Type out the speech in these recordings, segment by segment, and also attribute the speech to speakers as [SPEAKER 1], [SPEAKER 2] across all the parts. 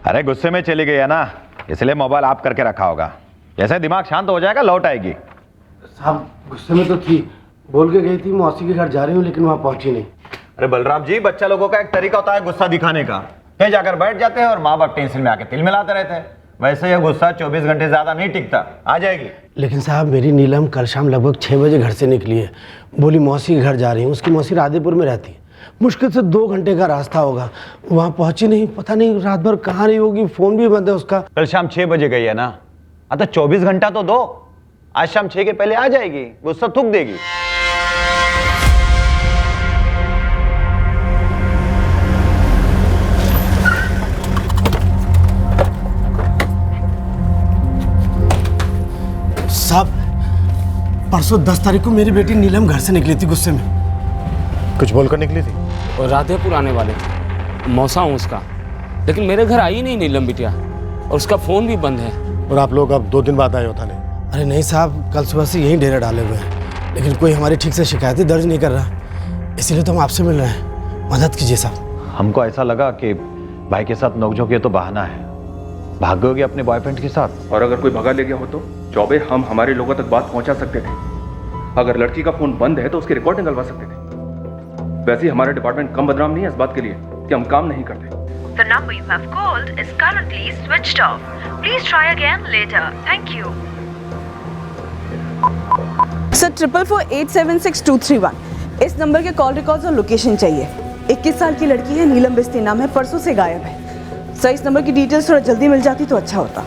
[SPEAKER 1] अरे गुस्से में चली गई है ना, इसलिए मोबाइल ऑफ करके रखा होगा। जैसे दिमाग शांत हो जाएगा लौट आएगी।
[SPEAKER 2] साहब गुस्से में तो थी, बोल के गई थी मौसी के घर जा रही हूँ, लेकिन वहाँ पहुंची नहीं।
[SPEAKER 1] अरे बलराम जी, बच्चा लोगों का एक तरीका होता है गुस्सा दिखाने का। कहीं जाकर बैठ जाते हैं और माँ बाप टेंशन में आके तिल मिलाते रहते हैं। वैसे यह गुस्सा 24 घंटे ज्यादा नहीं टिकता, आ जाएगी।
[SPEAKER 2] लेकिन साहब मेरी नीलम कल शाम लगभग 6 बजे घर से निकली है, बोली मौसी के घर जा रही हूँ। उसकी मौसी राधेपुर में रहती है, मुश्किल से 2 घंटे का रास्ता होगा। वहाँ पहुंची नहीं, पता नहीं रात भर कहाँ रही होगी, फोन भी बंद है उसका।
[SPEAKER 1] कल शाम 6 बजे गई है ना, तो 24 घंटा तो दो। आज शाम 6 के पहले आ जाएगी, गुस्सा थूक देगी।
[SPEAKER 2] साहब परसों 10 तारीख को मेरी बेटी नीलम घर से निकली थी गुस्से में।
[SPEAKER 3] कुछ बोलकर निकली थी?
[SPEAKER 4] और राधेपुर आने वाले थे, मौसा हूँ उसका, लेकिन मेरे घर आई नहीं नीलम बिटिया, और उसका फ़ोन भी बंद है।
[SPEAKER 3] और आप लोग अब 2 दिन बाद आए हो थाने?
[SPEAKER 2] अरे नहीं साहब, कल सुबह से यहीं डेरा डाले हुए हैं, लेकिन कोई हमारी ठीक से शिकायतें दर्ज नहीं कर रहा, इसीलिए तो हम आपसे मिल रहे हैं। मदद कीजिए साहब।
[SPEAKER 1] हमको ऐसा लगा कि भाई के साथ नोकझोंक ये तो बहाना है, भाग गए अपने बॉयफ्रेंड के साथ।
[SPEAKER 5] और अगर कोई भगा ले गया हो तो चौबे हम हमारे लोगों तक बात पहुंचा सकते थे। अगर लड़की का फोन बंद है तो उसकी रिकॉर्ड निकलवा सकते थे। वैसे ही हमारा डिपार्टमेंट कम बदनाम नहीं है इस बात के लिए कि हम काम नहीं करते।
[SPEAKER 6] The number you have called is currently switched off. Please try again later. Thank you.
[SPEAKER 7] Sir 444876231 इस नंबर के कॉल रिकॉर्ड्स और लोकेशन चाहिए। 21 साल की लड़की है, नीलम बिस्ती नाम है, परसों से गायब है। सर इस नंबर की डिटेल्स थोड़ा जल्दी मिल जाती तो अच्छा होता।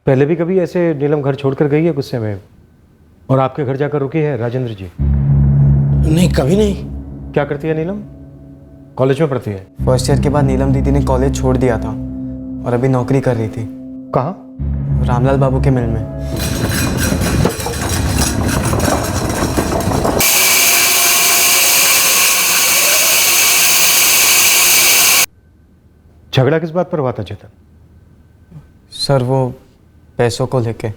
[SPEAKER 3] पहले भी कभी ऐसे नीलम घर छोड़कर गई है गुस्से में और आपके घर जाकर रुकी है राजेंद्र जी?
[SPEAKER 2] नहीं, कभी नहीं।
[SPEAKER 3] क्या करती है नीलम? कॉलेज में पढ़ती है?
[SPEAKER 8] फर्स्ट ईयर के बाद नीलम दीदी ने कॉलेज छोड़ दिया था और अभी नौकरी कर रही थी।
[SPEAKER 3] कहाँ?
[SPEAKER 8] रामलाल बाबू के मिल में।
[SPEAKER 3] झगड़ा किस बात पर हुआ था चेतन?
[SPEAKER 8] सर वो पैसों को लेके।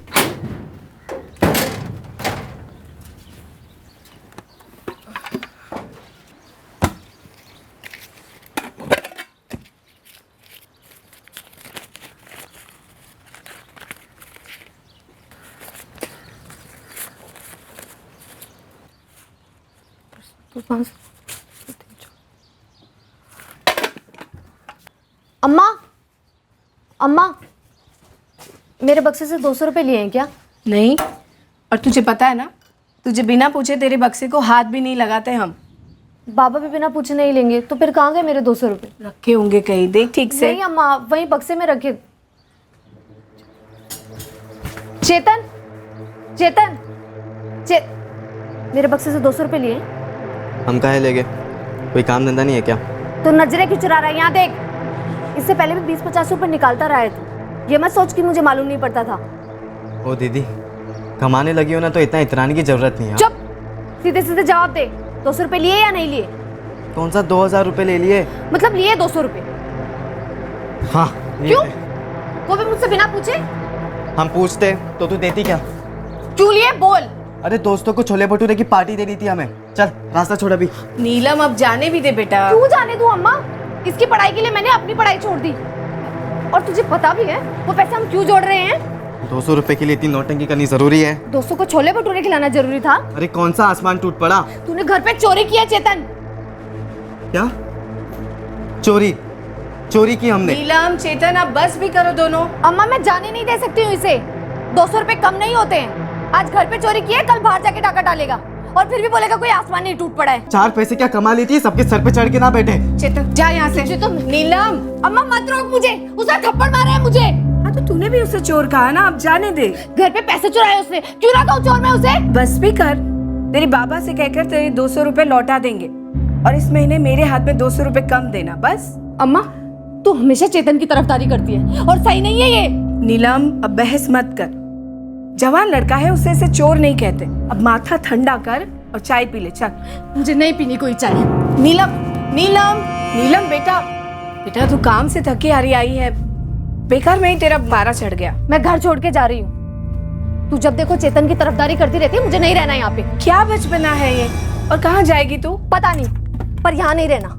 [SPEAKER 9] अम्मा, अम्मा, मेरे बक्से से 200 रुपए लिए हैं क्या?
[SPEAKER 10] नहीं, और तुझे पता है ना, तुझे बिना पूछे तेरे बक्से को हाथ भी नहीं लगाते हम।
[SPEAKER 9] बाबा भी बिना पूछे नहीं लेंगे, तो फिर कहाँ गए मेरे 200 रुपए?
[SPEAKER 10] रखे होंगे कहीं, देख ठीक से।
[SPEAKER 9] नहीं अम्मा, वहीं बक्से में रखे। चेतन, चेतन, मेरे बक्से से 200 रुपए लिए?
[SPEAKER 8] हम काहे ले गए? कोई काम धंधा नहीं है क्या?
[SPEAKER 9] तो नजरें क्यों चुरा रहा है? यहाँ देख, इससे पहले भी 20-50 रुपए निकालता रहा है तू। ये मत सोच कि मुझे मालूम नहीं पड़ता था।
[SPEAKER 8] ओ दीदी, कमाने लगी हो ना तो इतना इतराने की जरूरत नहीं है।
[SPEAKER 9] चुप, सीधे सीधे जवाब दे। 200 रुपए लिए या नहीं लिए?
[SPEAKER 8] कौन सा 2000 रुपए ले लिए?
[SPEAKER 9] मतलब लिए 200 रुपए?
[SPEAKER 8] हाँ।
[SPEAKER 9] क्यों? वो भी मुझसे बिना पूछे?
[SPEAKER 8] हम पूछते तो तू देती क्या?
[SPEAKER 9] क्यों लिए? बोल।
[SPEAKER 8] अरे दोस्तों को छोले भटूरे की पार्टी देनी थी हमें। चल रास्ता छोड़ अभी।
[SPEAKER 10] नीलम अब जाने भी दे बेटा।
[SPEAKER 9] क्यों जाने दूं अम्मा? इसकी पढ़ाई के लिए मैंने अपनी पढ़ाई छोड़ दी। और तुझे पता भी है वो पैसे हम क्यों जोड़ रहे हैं?
[SPEAKER 8] 200 रुपए के लिए इतनी नौटंकी करनी जरूरी है?
[SPEAKER 9] 200 को छोले भटूरे खिलाना जरूरी था?
[SPEAKER 8] अरे कौन सा आसमान टूट पड़ा?
[SPEAKER 9] तूने घर पे चोरी किया चेतन।
[SPEAKER 8] क्या चोरी? चोरी की हमने?
[SPEAKER 10] नीलम, चेतन, अब बस भी करो दोनों।
[SPEAKER 9] अम्मा मैं जाने नहीं दे सकती हूँ इसे। 200 रुपए कम नहीं होते हैं। आज घर पे चोरी किया, कल बाहर जाके डाका डालेगा और फिर भी बोलेगा कोई आसमान नहीं टूट पड़ा है।
[SPEAKER 8] 4 पैसे क्या कमा ली थी, सबके सर पे चढ़ के ना बैठे।
[SPEAKER 10] चेतन जा यहाँ से।
[SPEAKER 9] तो
[SPEAKER 10] नीलम,
[SPEAKER 9] अम्मा मत रोक मुझे, उसने थप्पड़ मारा है मुझे।
[SPEAKER 10] हाँ तो तूने भी उसे चोर कहा ना, अब जाने दे।
[SPEAKER 9] घर पे पैसे चुराए उसने, क्यों ना कहूँ चोर मैं उसे?
[SPEAKER 10] बस भी कर, तेरे बाबा से कहकर तेरे 200 रुपए लौटा देंगे और इस महीने मेरे हाथ में 200 रुपए कम देना बस।
[SPEAKER 9] अम्मा तू हमेशा चेतन की तरफदारी करती है और सही नहीं है ये।
[SPEAKER 10] नीलम अब बहस मत कर, जवान लड़का है, उसे ऐसे चोर नहीं कहते। अब माथा ठंडा कर और चाय पी ले। चल।
[SPEAKER 9] मुझे नहीं पीनी कोई चाय।
[SPEAKER 10] नीलम, नीलम, नीलम बेटा, बेटा तू काम से थकी हारी आई है, बेकार में ही तेरा पारा चढ़ गया।
[SPEAKER 9] मैं घर छोड़ के जा रही हूँ। तू जब देखो चेतन की तरफदारी करती रहती है, मुझे नहीं रहना यहाँ पे।
[SPEAKER 10] क्या बचपना है ये? और कहाँ जाएगी तू?
[SPEAKER 9] पता नहीं, पर यहाँ नहीं रहना।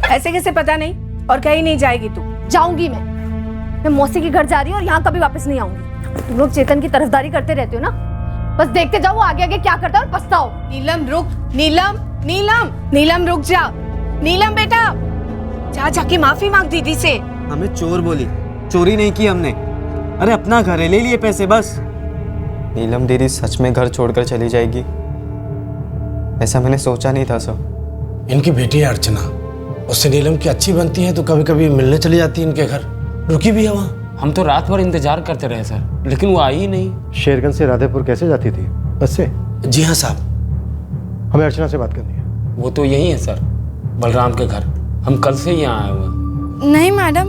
[SPEAKER 10] ऐसे कैसे पता नहीं? और कहीं नहीं जाएगी तू?
[SPEAKER 9] जाऊंगी मैं। मैं मौसी के घर जा रही हूँ और यहाँ कभी वापस नहीं आऊंगी। तुम लोग चेतन की तरफदारी करते रहते हो ना, बस देखते जाओ वो आगे आगे क्या करता है और पछताओ।
[SPEAKER 10] नीलम रुक, नीलम नीलम नीलम रुक जा। नीलम बेटा जा जाके माफी मांग दीदी से।
[SPEAKER 8] हमें चोर बोली, चोरी नहीं की हमने। अरे अपना घर है, ले लिए पैसे बस। नीलम दीदी सच में घर छोड़कर चली जाएगी, ऐसा मैंने सोचा नहीं था सर।
[SPEAKER 2] इनकी बेटी है अर्चना, उससे नीलम की अच्छी बनती है तो कभी कभी मिलने चली जाती है इनके घर, रुकी भी है वहाँ।
[SPEAKER 4] हम तो रात भर इंतजार करते रहे सर, लेकिन वो आई ही नहीं।
[SPEAKER 3] शेरगंज से राधेपुर कैसे जाती थी? बस से?
[SPEAKER 2] जी हाँ साहब।
[SPEAKER 3] हमें अर्चना से बात करनी है।
[SPEAKER 4] वो तो यही है सर, बलराम के घर। हम कल से यहाँ आए हुए।
[SPEAKER 11] नहीं मैडम,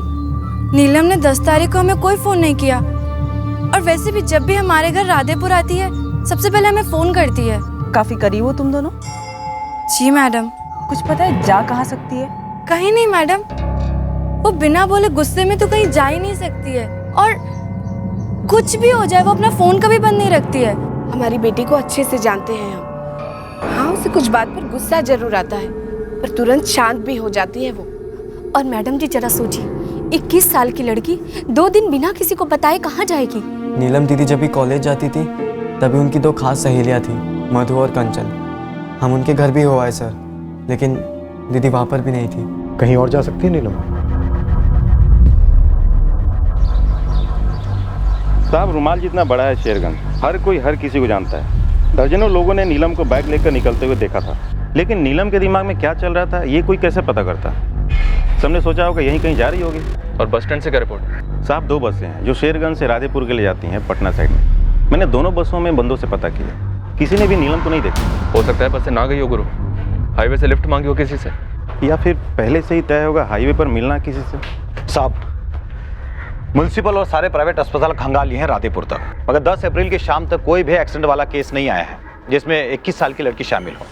[SPEAKER 11] नीलम ने 10 तारीख को हमें कोई फ़ोन नहीं किया, और वैसे भी जब भी हमारे घर राधेपुर आती है सबसे पहले हमें फ़ोन करती है।
[SPEAKER 7] काफी करीब हो तुम दोनों?
[SPEAKER 11] जी मैडम।
[SPEAKER 7] कुछ पता है जा कहाँ सकती है?
[SPEAKER 11] कहीं नहीं मैडम, वो बिना बोले गुस्से में तो कहीं जा ही नहीं सकती है, और कुछ भी हो जाए वो अपना फ़ोन कभी बंद नहीं रखती है।
[SPEAKER 10] हमारी बेटी को अच्छे से जानते हैं हम। हाँ, उसे कुछ बात पर गुस्सा जरूर आता है, पर तुरंत शांत भी हो जाती है वो।
[SPEAKER 9] और मैडम जी जरा सोचिए, 21 साल की लड़की 2 दिन बिना किसी को बताए कहाँ जाएगी?
[SPEAKER 8] नीलम दीदी जब भी कॉलेज जाती थी तभी उनकी 2 खास सहेलियां थी, मधु और कंचन। हम उनके घर भी हो आए सर, लेकिन दीदी वहाँ पर भी नहीं थी।
[SPEAKER 3] कहीं और जा सकती है नीलम?
[SPEAKER 12] साहब, रुमाल जितना बड़ा है शेरगंज, हर कोई हर किसी को जानता है। दर्जनों लोगों ने नीलम को बैग लेकर निकलते हुए देखा था, लेकिन नीलम के दिमाग में क्या चल रहा था ये कोई कैसे पता करता? सबने सोचा होगा यहीं कहीं जा रही होगी।
[SPEAKER 5] और बस स्टैंड से क्या रिपोर्ट?
[SPEAKER 12] साहब, 2 बसें हैं जो शेरगंज से राधेपुर के लिए जाती हैं पटना साइड में। मैंने दोनों बसों में बंदों से पता किया, किसी ने भी नीलम को नहीं देखा।
[SPEAKER 5] हो सकता है बस से ना गई हो गुरु, हाईवे से लिफ्ट मांगी हो किसी से,
[SPEAKER 12] या फिर पहले से ही तय होगा हाईवे पर मिलना किसी से।
[SPEAKER 1] साहब, म्युनिसिपल और सारे प्राइवेट अस्पताल खंगाल लिए हैं राधेपुर तक, मगर 10 अप्रैल की शाम तक कोई भी एक्सीडेंट वाला केस नहीं आया है जिसमें 21 साल की लड़की शामिल हो।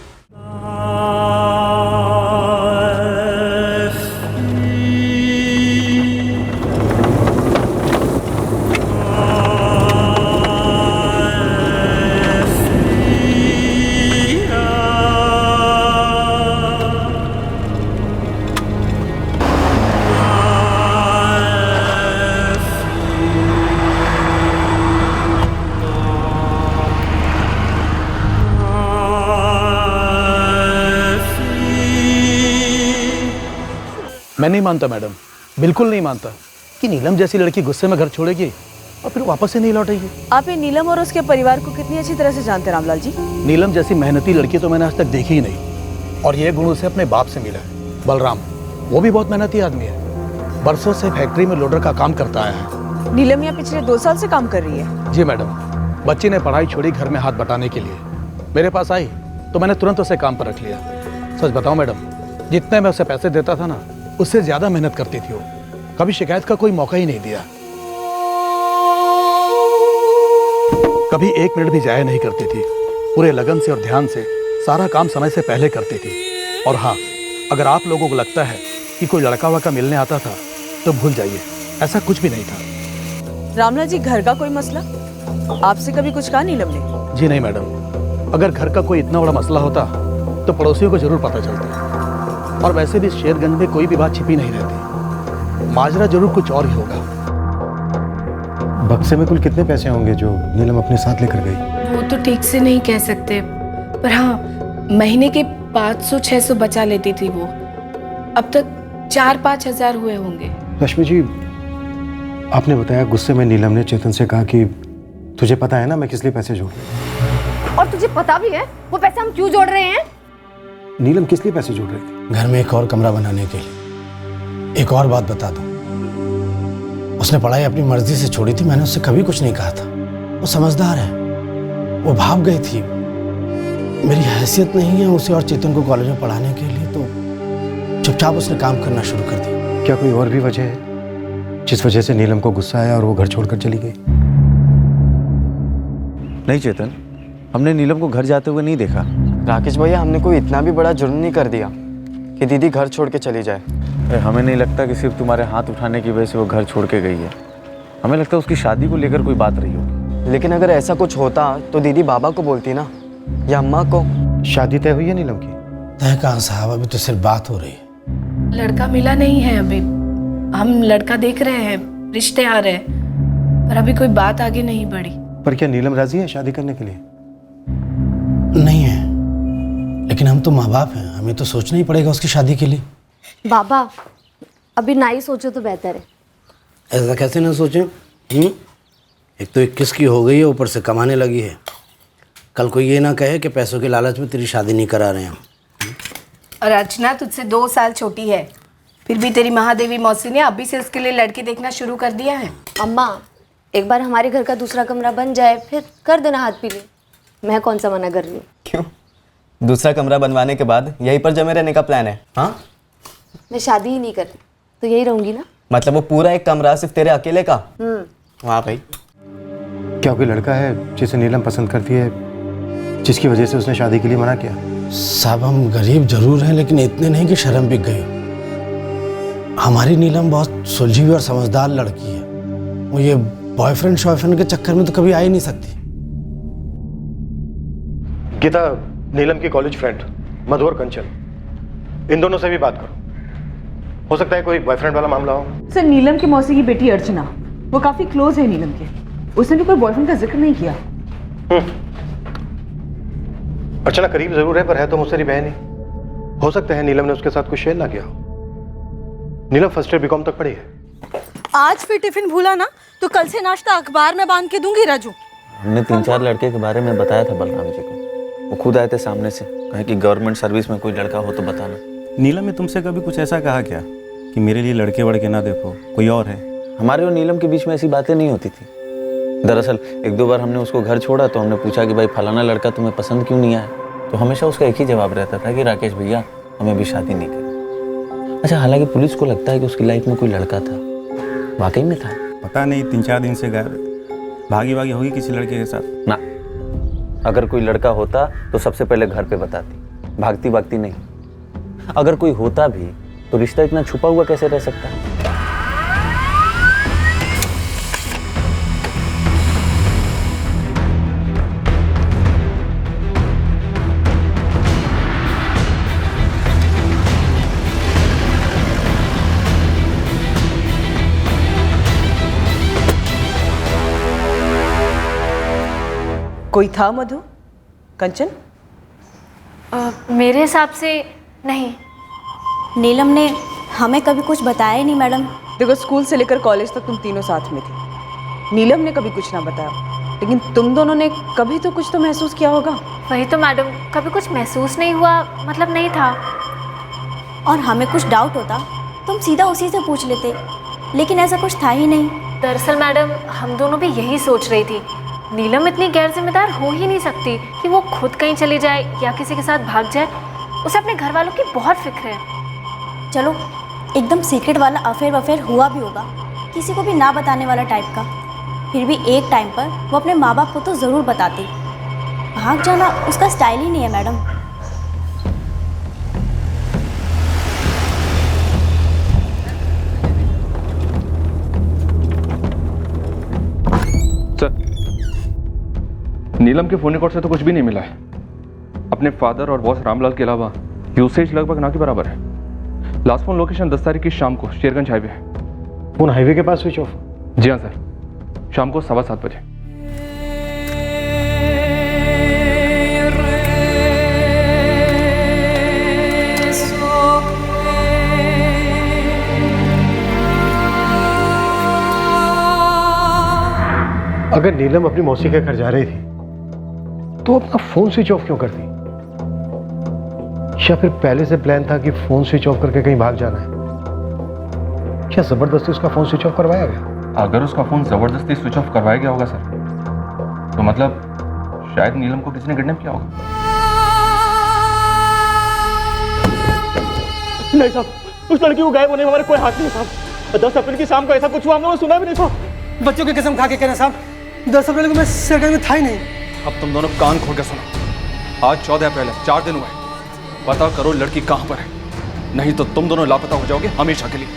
[SPEAKER 13] मैं नहीं मानता मैडम, बिल्कुल नहीं मानता कि नीलम जैसी लड़की गुस्से में घर छोड़ेगी और फिर वापस से नहीं लौटेगी।
[SPEAKER 7] आप ये नीलम और उसके परिवार को कितनी अच्छी तरह से जानते हैं रामलाल जी?
[SPEAKER 13] नीलम जैसी मेहनती लड़की तो मैंने आज तक देखी ही नहीं, और ये गुण उसे अपने बाप से मिला है, बलराम। वो भी बहुत मेहनती आदमी है, बरसों से फैक्ट्री में लोडर का काम करता आया है।
[SPEAKER 7] नीलम यहाँ पिछले 2 साल से काम कर रही है?
[SPEAKER 13] जी मैडम, बच्ची ने पढ़ाई छोड़ी घर में हाथ बटाने के लिए, मेरे पास आई तो मैंने तुरंत उसे काम पर रख लिया। सच बताऊं मैडम, जितने मैं उसे पैसे देता था ना, उससे ज्यादा मेहनत करती थी वो, कभी शिकायत का कोई मौका ही नहीं दिया, कभी 1 मिनट भी जाया नहीं करती थी। पूरे लगन से और ध्यान से सारा काम समय से पहले करती थी। और हाँ, अगर आप लोगों को लगता है कि कोई लड़का वड़का मिलने आता था तो भूल जाइए, ऐसा कुछ भी नहीं था।
[SPEAKER 7] रामलाल जी, घर का कोई मसला आपसे कभी कुछ कहा नीलम ने?
[SPEAKER 13] जी नहीं मैडम, अगर घर का कोई इतना बड़ा मसला होता तो पड़ोसियों को जरूर पता चलता, और वैसे भी शेरगंज में कोई भी बात छिपी नहीं रहती, माजरा जरूर कुछ और ही होगा।
[SPEAKER 3] बक्से में कुल कितने पैसे होंगे जो नीलम अपने साथ लेकर गई?
[SPEAKER 10] वो तो ठीक से नहीं कह सकते, पर हाँ, महीने के 500-600 बचा लेती थी वो। अब तक 4-5 हजार हुए होंगे।
[SPEAKER 3] रश्मि जी, आपने बताया गुस्से में नीलम ने चेतन से कहा कि तुझे पता है ना मैं किस लिए पैसे जोड़ रही हूं?
[SPEAKER 9] और तुझे पता भी है वो पैसे हम क्यों जोड़ रहे हैं?
[SPEAKER 3] नीलम किस लिए पैसे जोड़ रही थी?
[SPEAKER 2] घर में एक और कमरा बनाने के लिए। एक और बात बता दूं, उसने पढ़ाई अपनी मर्जी से छोड़ी थी, मैंने उससे कभी कुछ नहीं कहा था। वो समझदार है, वो भाग गई थी। मेरी हैसियत नहीं है उसे और चेतन को कॉलेज में पढ़ाने के लिए, तो चुपचाप उसने काम करना शुरू कर दिया।
[SPEAKER 3] क्या कोई और भी वजह है जिस वजह से नीलम को गुस्सा आया और वो घर छोड़कर चली गई?
[SPEAKER 12] नहीं चेतन, हमने नीलम को घर जाते हुए नहीं देखा।
[SPEAKER 8] राकेश भैया, हमने कोई इतना भी बड़ा जुर्म नहीं कर दिया कि दीदी घर छोड़ के चली जाए।
[SPEAKER 12] हमें नहीं लगता कि सिर्फ तुम्हारे हाथ उठाने की वजह से वो घर छोड़ के गई है। हमें लगता है उसकी शादी को लेकर कोई बात रही होगी।
[SPEAKER 8] लेकिन अगर ऐसा कुछ होता तो दीदी बाबा को बोलती ना, या अम्मा को।
[SPEAKER 3] शादी तय हुई है नीलम की?
[SPEAKER 2] तय कहाँ साहब, अभी तो सिर्फ बात हो रही है।
[SPEAKER 10] लड़का मिला नहीं है अभी, हम लड़का देख रहे हैं, रिश्ते आ रहे हैं, पर अभी कोई बात आगे नहीं बढ़ी।
[SPEAKER 3] पर क्या नीलम राजी है शादी करने के लिए?
[SPEAKER 2] नहीं है, लेकिन हम तो माँ बाप हैं, हमें तो सोचना ही पड़ेगा उसकी शादी के लिए।
[SPEAKER 9] बाबा अभी ना ही सोचो तो बेहतर है।
[SPEAKER 2] ऐसा कैसे ना सोचें? एक तो 21 की हो गई है, ऊपर से कमाने लगी है। कल कोई ये ना कहे कि पैसों के लालच में तेरी शादी नहीं करा रहे हैं।
[SPEAKER 10] और अर्चना तुझसे 2 साल छोटी है, फिर भी तेरी महादेवी मौसी ने अभी से उसके लिए लड़के देखना शुरू कर दिया है।
[SPEAKER 9] अम्मा एक बार हमारे घर का दूसरा कमरा बन जाए फिर कर देना हाथ पीले। मैं कौन सा मना कर रही हूँ।
[SPEAKER 8] क्यों? दूसरा कमरा बनवाने के बाद यहीं पर जमे रहने का प्लान है? हाँ,
[SPEAKER 9] मैं शादी ही नहीं कर रही तो यही रहूंगी ना।
[SPEAKER 8] मतलब वो पूरा एक कमरा सिर्फ तेरे अकेले का? वाह भाई।
[SPEAKER 3] क्या कोई लड़का है जिसे नीलम पसंद करती है, जिसकी वजह से उसने शादी के लिए मना किया?
[SPEAKER 2] साहब हम गरीब जरूर हैं, लेकिन इतने नहीं कि शर्म बिक गई। हमारी नीलम बहुत सुलझी हुई और समझदार लड़की है। वो ये बॉयफ्रेंड शॉयफ्रेंड के चक्कर में तो कभी आ ही नहीं सकती।
[SPEAKER 3] गीता, नीलम की कॉलेज फ्रेंड मधु और कंचन, इन दोनों से भी बात करो। हो सकता है कोई बॉयफ्रेंड वाला मामला हो।
[SPEAKER 7] सर नीलम की मौसी की बेटी अर्चना, वो काफी क्लोज है नीलम के, उसने भी कोई बॉयफ्रेंड का जिक्र नहीं किया।
[SPEAKER 3] अर्चना करीब जरूर है, पर है तो मुझसे बहन ही। हो सकता है नीलम ने उसके साथ कुछ शेयर ना किया हो। नीलम फर्स्ट ईयर बीकॉम तक पढ़ी है।
[SPEAKER 11] आज फिर टिफिन भूला ना तो कल से नाश्ता अखबार में बांध के दूंगी राजू।
[SPEAKER 14] हमने 3-4 लड़के के बारे में बताया था बलराम जी को, वो खुद आए थे सामने से, कहे कि गवर्नमेंट सर्विस में कोई लड़का हो तो बताना।
[SPEAKER 12] नीलम ने तुमसे कभी कुछ ऐसा कहा क्या कि मेरे लिए लड़के वड़के ना देखो, कोई और है?
[SPEAKER 14] हमारे और नीलम के बीच में ऐसी बातें नहीं होती थी। दरअसल 1-2 बार हमने उसको घर छोड़ा तो हमने पूछा कि भाई फलाना लड़का तुम्हें पसंद क्यों नहीं आया, तो हमेशा उसका एक ही जवाब रहता था कि राकेश भैया हमें भी शादी नहीं करनी। अच्छा, हालांकि पुलिस को लगता है कि उसकी लाइफ में कोई लड़का था। वाकई में था?
[SPEAKER 12] पता नहीं, 3-4 दिन से गायब, भागी भागी होगी किसी लड़के के साथ।
[SPEAKER 14] ना, अगर कोई लड़का होता तो सबसे पहले घर पे बताती, भागती भागती नहीं। अगर कोई होता भी तो रिश्ता इतना छुपा हुआ कैसे रह सकता है?
[SPEAKER 7] कोई था मधु? कंचन?
[SPEAKER 11] मेरे हिसाब से नहीं। नीलम ने हमें कभी कुछ बताया ही नहीं मैडम।
[SPEAKER 7] देखो स्कूल से लेकर कॉलेज तक तुम तीनों साथ में थे, नीलम ने कभी कुछ ना बताया, लेकिन तुम दोनों ने कभी तो कुछ तो महसूस किया होगा।
[SPEAKER 11] वही तो मैडम, कभी कुछ महसूस नहीं हुआ, मतलब नहीं था। और हमें कुछ डाउट होता तुम सीधा उसी से पूछ लेते, लेकिन ऐसा कुछ था ही नहीं।
[SPEAKER 15] दरअसल मैडम हम दोनों भी यही सोच रही थी, नीलम इतनी गैर जिम्मेदार हो ही नहीं सकती कि वो खुद कहीं चली जाए या किसी के साथ भाग जाए। उसे अपने घर वालों की बहुत फिक्र है।
[SPEAKER 11] चलो एकदम सीक्रेट वाला अफेयर हुआ भी होगा, किसी को भी ना बताने वाला टाइप का, फिर भी एक टाइम पर वो अपने माँ बाप को तो ज़रूर बताती। भाग जाना उसका स्टाइल ही नहीं है मैडम।
[SPEAKER 5] सर, नीलम के फोन रिकॉर्ड से तो कुछ भी नहीं मिला है। अपने फादर और बॉस रामलाल के अलावा यूसेज लगभग ना के बराबर है। लास्ट फोन लोकेशन 10 तारीख की शाम को शेरगंज हाईवे है।
[SPEAKER 3] फोन हाईवे के पास स्विच ऑफ?
[SPEAKER 5] जी हाँ सर, शाम को 7:15 बजे।
[SPEAKER 3] अगर नीलम अपनी मौसी के घर जा रही थी तो अपना फोन स्विच ऑफ क्यों करती? या फिर पहले से प्लान था कि फोन स्विच ऑफ करके कहीं भाग जाना है? क्या जबरदस्ती उसका फोन स्विच ऑफ करवाया गया?
[SPEAKER 5] अगर उसका फोन जबरदस्ती स्विच ऑफ करवाया गया होगा सर, तो मतलब शायद नीलम को किसी ने किडनैप किया होगा।
[SPEAKER 16] नहीं साहब, उस लड़की को गायब होने में हमारे कोई हाथ नहीं साहब। 10 अप्रैल की शाम को ऐसा कुछ हुआ हमने सुना भी नहीं साहब।
[SPEAKER 17] बच्चों की कसम खा के कहना साहब, 10 अप्रैल को मैं शेरगंज में था ही नहीं।
[SPEAKER 5] अब तुम दोनों कान खोल कर सुनो, आज 14 अप्रैल है, 4 दिन हुए। पता करो लड़की कहाँ पर है, नहीं तो तुम दोनों लापता हो जाओगे हमेशा के लिए।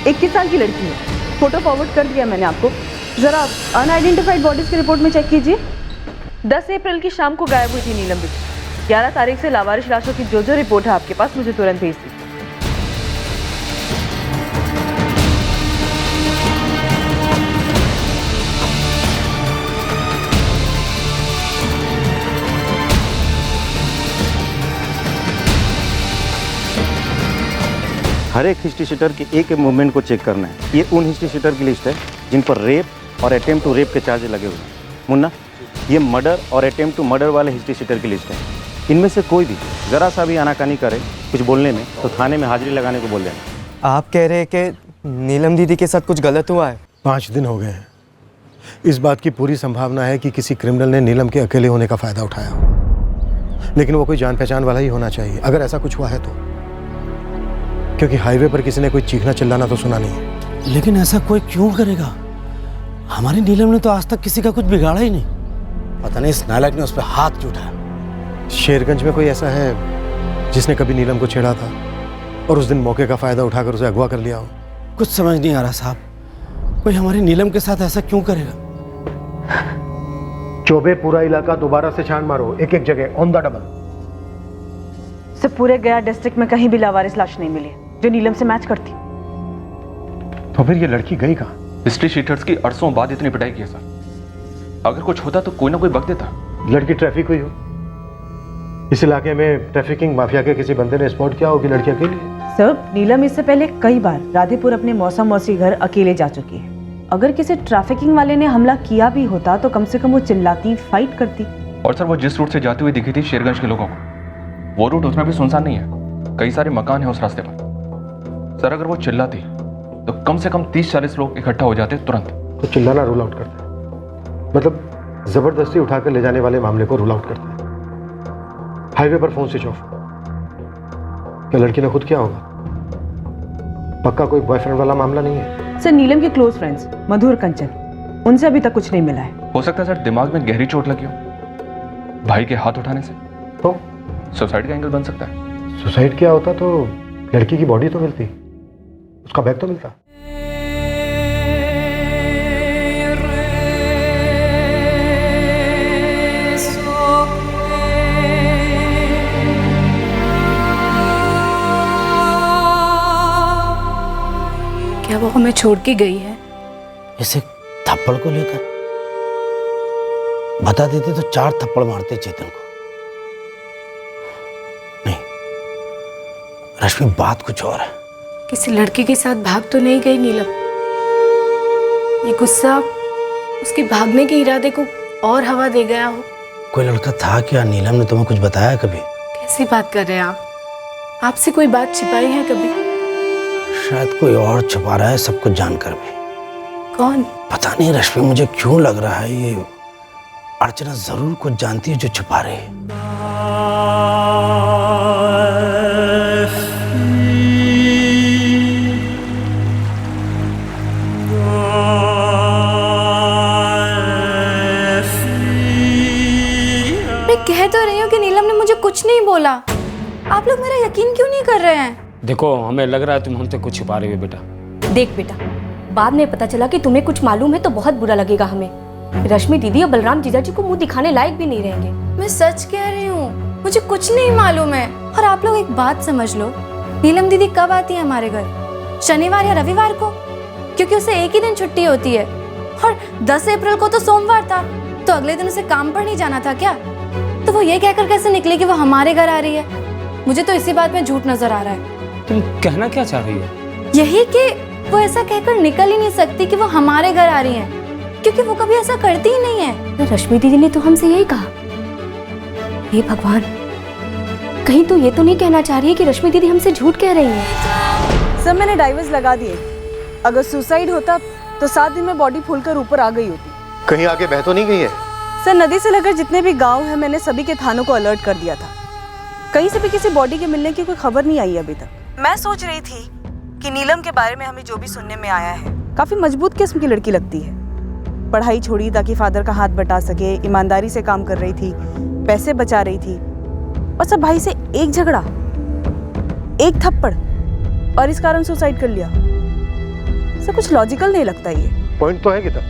[SPEAKER 7] 21 साल की लड़की है, फोटो फॉरवर्ड कर दिया मैंने आपको, जरा अनआइडेंटिफाइड बॉडीज की रिपोर्ट में चेक कीजिए। 10 अप्रैल की शाम को गायब हुई थी नीलम बिट्टी। 11 तारीख से लावारिश लाशों की जो रिपोर्ट है आपके पास, मुझे तुरंत भेज दीजिए।
[SPEAKER 12] हर एक हिस्ट्री शीटर के एक एक मूवमेंट को चेक करना है। ये उन हिस्ट्री शीटर की लिस्ट है जिन पर रेप और अटेम्प्ट टू रेप के चार्जेस लगे हुए हैं। मुन्ना, ये मर्डर और अटेम्प्ट टू मर्डर वाले हिस्ट्री शीटर की लिस्ट है। इनमें से कोई भी ज़रा सा भी आनाकानी करे कुछ बोलने में तो थाने में हाजिरी लगाने को बोल देना।
[SPEAKER 8] आप कह रहे हैं कि नीलम दीदी के साथ कुछ गलत हुआ है?
[SPEAKER 3] 5 दिन हो गए हैं। इस बात की पूरी संभावना है कि किसी क्रिमिनल ने नीलम के अकेले होने का फ़ायदा उठाया हो, लेकिन वो कोई जान पहचान वाला ही होना चाहिए अगर ऐसा कुछ हुआ है तो, क्योंकि हाईवे पर किसी ने कोई चीखना चिल्लाना तो सुना नहीं है।
[SPEAKER 2] लेकिन ऐसा कोई क्यों करेगा? हमारी नीलम ने तो आज तक किसी का कुछ बिगाड़ा ही नहीं। पता नहीं इस नालायक ने उस पर हाथ क्यों उठाया।
[SPEAKER 3] शेरगंज में कोई ऐसा है जिसने कभी नीलम को छेड़ा था और उस दिन मौके का फ़ायदा उठाकर उसे अगवा कर लिया हो?
[SPEAKER 2] कुछ समझ नहीं आ रहा साहब, कोई हमारी नीलम के साथ ऐसा क्यों करेगा?
[SPEAKER 3] चौबे पूरा इलाका दोबारा से छान मारो, एक एक जगह ऑन द डबल।
[SPEAKER 7] सिर्फ पूरे गया डिस्ट्रिक्ट में कहीं भी लावारिस लाश नहीं मिली जो नीलम से मैच करती।
[SPEAKER 3] तो फिर ये लड़की गई कहाँ?
[SPEAKER 5] हिस्ट्री शीटर्स की अरसों बाद इतनी पिटाई की है सर। अगर कुछ होता तो कोई ना कोई बक देता।
[SPEAKER 3] लड़की ट्रैफिक हुई हो, इस इलाके में ट्रैफिकिंग माफिया के किसी बंदे ने स्पॉट किया होगी लड़की अकेली।
[SPEAKER 7] सर, नीलम इससे पहले कई बार राधेपुर अपने मौसा मौसी घर अकेले जा चुकी है। अगर किसी ट्रैफिकिंग वाले ने हमला किया भी होता तो कम से कम वो चिल्लाती, फाइट करती।
[SPEAKER 5] और सर वो जिस रूट से जाती हुई दिखी थी शेरगंज के लोगों को, वो रूट उतना भी सुनसान नहीं है। कई सारे मकान हैं उस रास्ते पर। सर अगर वो चिल्लाती तो कम से कम 30-40 लोग इकट्ठा हो जाते तुरंत।
[SPEAKER 3] तो चिल्लाना रूल आउट करता है, मतलब जबरदस्ती उठाकर ले जाने वाले मामले को रूल आउट करता है। हाईवे पर फोन स्विच ऑफ, क्या लड़की ने खुद किया होगा? पक्का कोई बॉयफ्रेंड वाला मामला नहीं है।
[SPEAKER 7] सर, नीलम के क्लोज फ्रेंड्स मधु और कंचन, उनसे अभी तक कुछ नहीं मिला है।
[SPEAKER 5] हो सकता है सर दिमाग में गहरी चोट लगी हो भाई के हाथ उठाने से,
[SPEAKER 3] तो
[SPEAKER 5] सुसाइड का एंगल बन सकता है।
[SPEAKER 3] सुसाइड किया होता तो लड़की की बॉडी तो मिलती, उसका बैग तो मिलता।
[SPEAKER 10] क्या वो हमें छोड़ के गई है?
[SPEAKER 2] इसे थप्पड़ को लेकर बता देते तो 4 थप्पड़ मारते चेतन को। नहीं रश्मि, बात कुछ और है।
[SPEAKER 10] किसी लड़के के साथ भाग तो नहीं गई नीलम? ये गुस्सा उसके भागने के इरादे को और हवा दे गया हो।
[SPEAKER 2] कोई लड़का था क्या? नीलम ने तुम्हें कुछ बताया कभी?
[SPEAKER 10] कैसी बात कर रहे हैं आप? आपसे कोई बात छिपाई है कभी?
[SPEAKER 2] शायद कोई और छुपा रहा है सब कुछ जानकर भी।
[SPEAKER 10] कौन?
[SPEAKER 2] पता नहीं रश्मि, मुझे क्यों लग रहा है ये अर्चना जरूर कुछ जानती है जो छुपा रही है।
[SPEAKER 9] मैं कह तो रही हूँ कि नीलम ने मुझे कुछ नहीं बोला। आप लोग मेरा यकीन क्यों नहीं कर रहे हैं?
[SPEAKER 4] देखो, हमें लग रहा है तुम हमसे कुछ छुपा रही हो बेटा।
[SPEAKER 11] देख बेटा, बाद में पता चला कि तुम्हें कुछ मालूम है तो बहुत बुरा लगेगा हमें। रश्मि दीदी और बलराम जीजाजी को मुंह दिखाने लायक भी नहीं रहेंगे।
[SPEAKER 9] मैं सच कह रही हूँ, मुझे कुछ नहीं मालूम है। और आप लोग एक बात समझ लो, नीलम दीदी कब आती है हमारे घर? शनिवार या रविवार को, क्योंकि उसे एक ही दिन छुट्टी होती है। और 10 अप्रैल को तो सोमवार था, तो अगले दिन उसे काम पर नहीं जाना था क्या? तो वो ये कहकर कैसे निकली कि वो हमारे घर आ रही है? मुझे तो इसी बात में झूठ नजर आ रहा है।
[SPEAKER 4] तुम कहना क्या चाह रही हो?
[SPEAKER 9] यही कि वो ऐसा कहकर निकल ही नहीं सकती कि वो हमारे घर आ रही है, क्योंकि वो कभी ऐसा करती ही नहीं है।
[SPEAKER 11] रश्मि दीदी ने तो हमसे यही कहा। हे भगवान, कहीं तो ये तो नहीं कहना चाह रही है कि रश्मि दीदी हमसे झूठ कह रही है?
[SPEAKER 7] सर, मैंने डाइवर्स लगा दिए। अगर सुसाइड होता तो 7 दिन में बॉडी फूलकर ऊपर आ गई होती।
[SPEAKER 3] कहीं आगे बह तो नहीं गई है?
[SPEAKER 7] सर, नदी से लगकर जितने भी गांव हैं, मैंने सभी के थानों को अलर्ट कर दिया था। कहीं से भी किसी बॉडी के मिलने की कोई खबर नहीं आई अभी तक। मैं सोच रही थी कि नीलम के बारे में हमें जो भी सुनने में आया है, काफी मजबूत किस्म की लड़की लगती है। पढ़ाई छोड़ी ताकि फादर का हाथ बटा सके, ईमानदारी से काम कर रही थी, पैसे बचा रही थी, और सब भाई से एक झगड़ा, एक थप्पड़, और इस कारण सुसाइड कर लिया। सब कुछ लॉजिकल नहीं लगता ये।
[SPEAKER 3] पॉइंट तो है गीता,